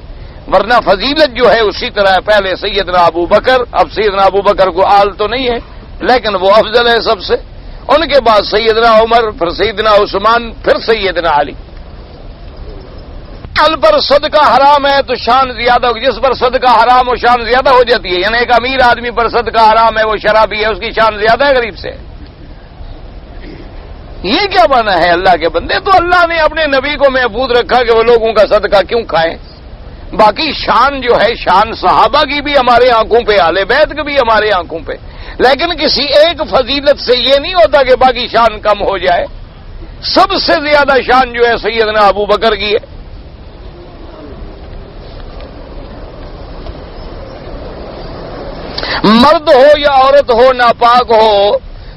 ورنہ فضیلت جو ہے اسی طرح ہے۔ پہلے سیدنا ابو بکر، اب سیدنا ابو بکر کو آل تو نہیں ہے لیکن وہ افضل ہے سب سے، ان کے بعد سیدنا عمر، پھر سیدنا عثمان، پھر سیدنا علی۔ آل پر صدقہ حرام ہے تو شان زیادہ ہوگی، جس پر صدقہ حرام ہو شان زیادہ ہو جاتی ہے، یعنی ایک امیر آدمی پر صدقہ حرام ہے، وہ شرابی ہے، اس کی شان زیادہ ہے غریب سے۔ یہ کیا بنا ہے اللہ کے بندے؟ تو اللہ نے اپنے نبی کو محفوظ رکھا کہ وہ لوگوں کا صدقہ کیوں کھائیں۔ باقی شان جو ہے، شان صحابہ کی بھی ہمارے آنکھوں پہ، اہل بیت کی بھی ہمارے آنکھوں پہ، لیکن کسی ایک فضیلت سے یہ نہیں ہوتا کہ باقی شان کم ہو جائے۔ سب سے زیادہ شان جو ہے سیدنا ابو بکر کی ہے۔ مرد ہو یا عورت ہو ناپاک ہو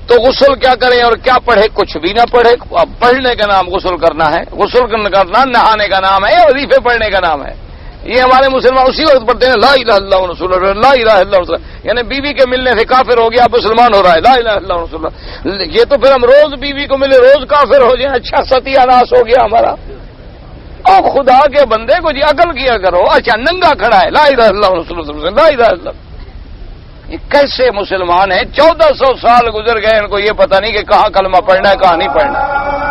تو غسل کیا کریں اور کیا پڑھے؟ کچھ بھی نہ پڑھے۔ اب پڑھنے کا نام غسل کرنا ہے، غسل کرنا نہانے کا نام ہے، یا وظیفے پڑھنے کا نام ہے؟ یہ ہمارے مسلمان اسی وقت پڑھتے ہیں لا الہ الا اللہ رسول اللہ، لا الہ الا اللہ رسول اللہ، یعنی بیوی کے ملنے سے کافر ہو گیا اب مسلمان ہو رہا ہے، لا الہ الا اللہ رسول اللہ۔ یہ تو پھر ہم روز بیوی کو ملے روز کافر ہو جائیں، اچھا ستیہ ناس ہو گیا ہمارا۔ اور خدا کے بندے کو جی عقل کیا کرو، اچھا ننگا کھڑا ہے لا الہ الا اللہ رسول اللہ، لا الہ الا اللہ۔ یہ کیسے مسلمان ہیں؟ 1400 سال گزر گئے، ان کو یہ پتہ نہیں کہ کہاں کلمہ پڑھنا ہے کہاں نہیں پڑھنا ہے۔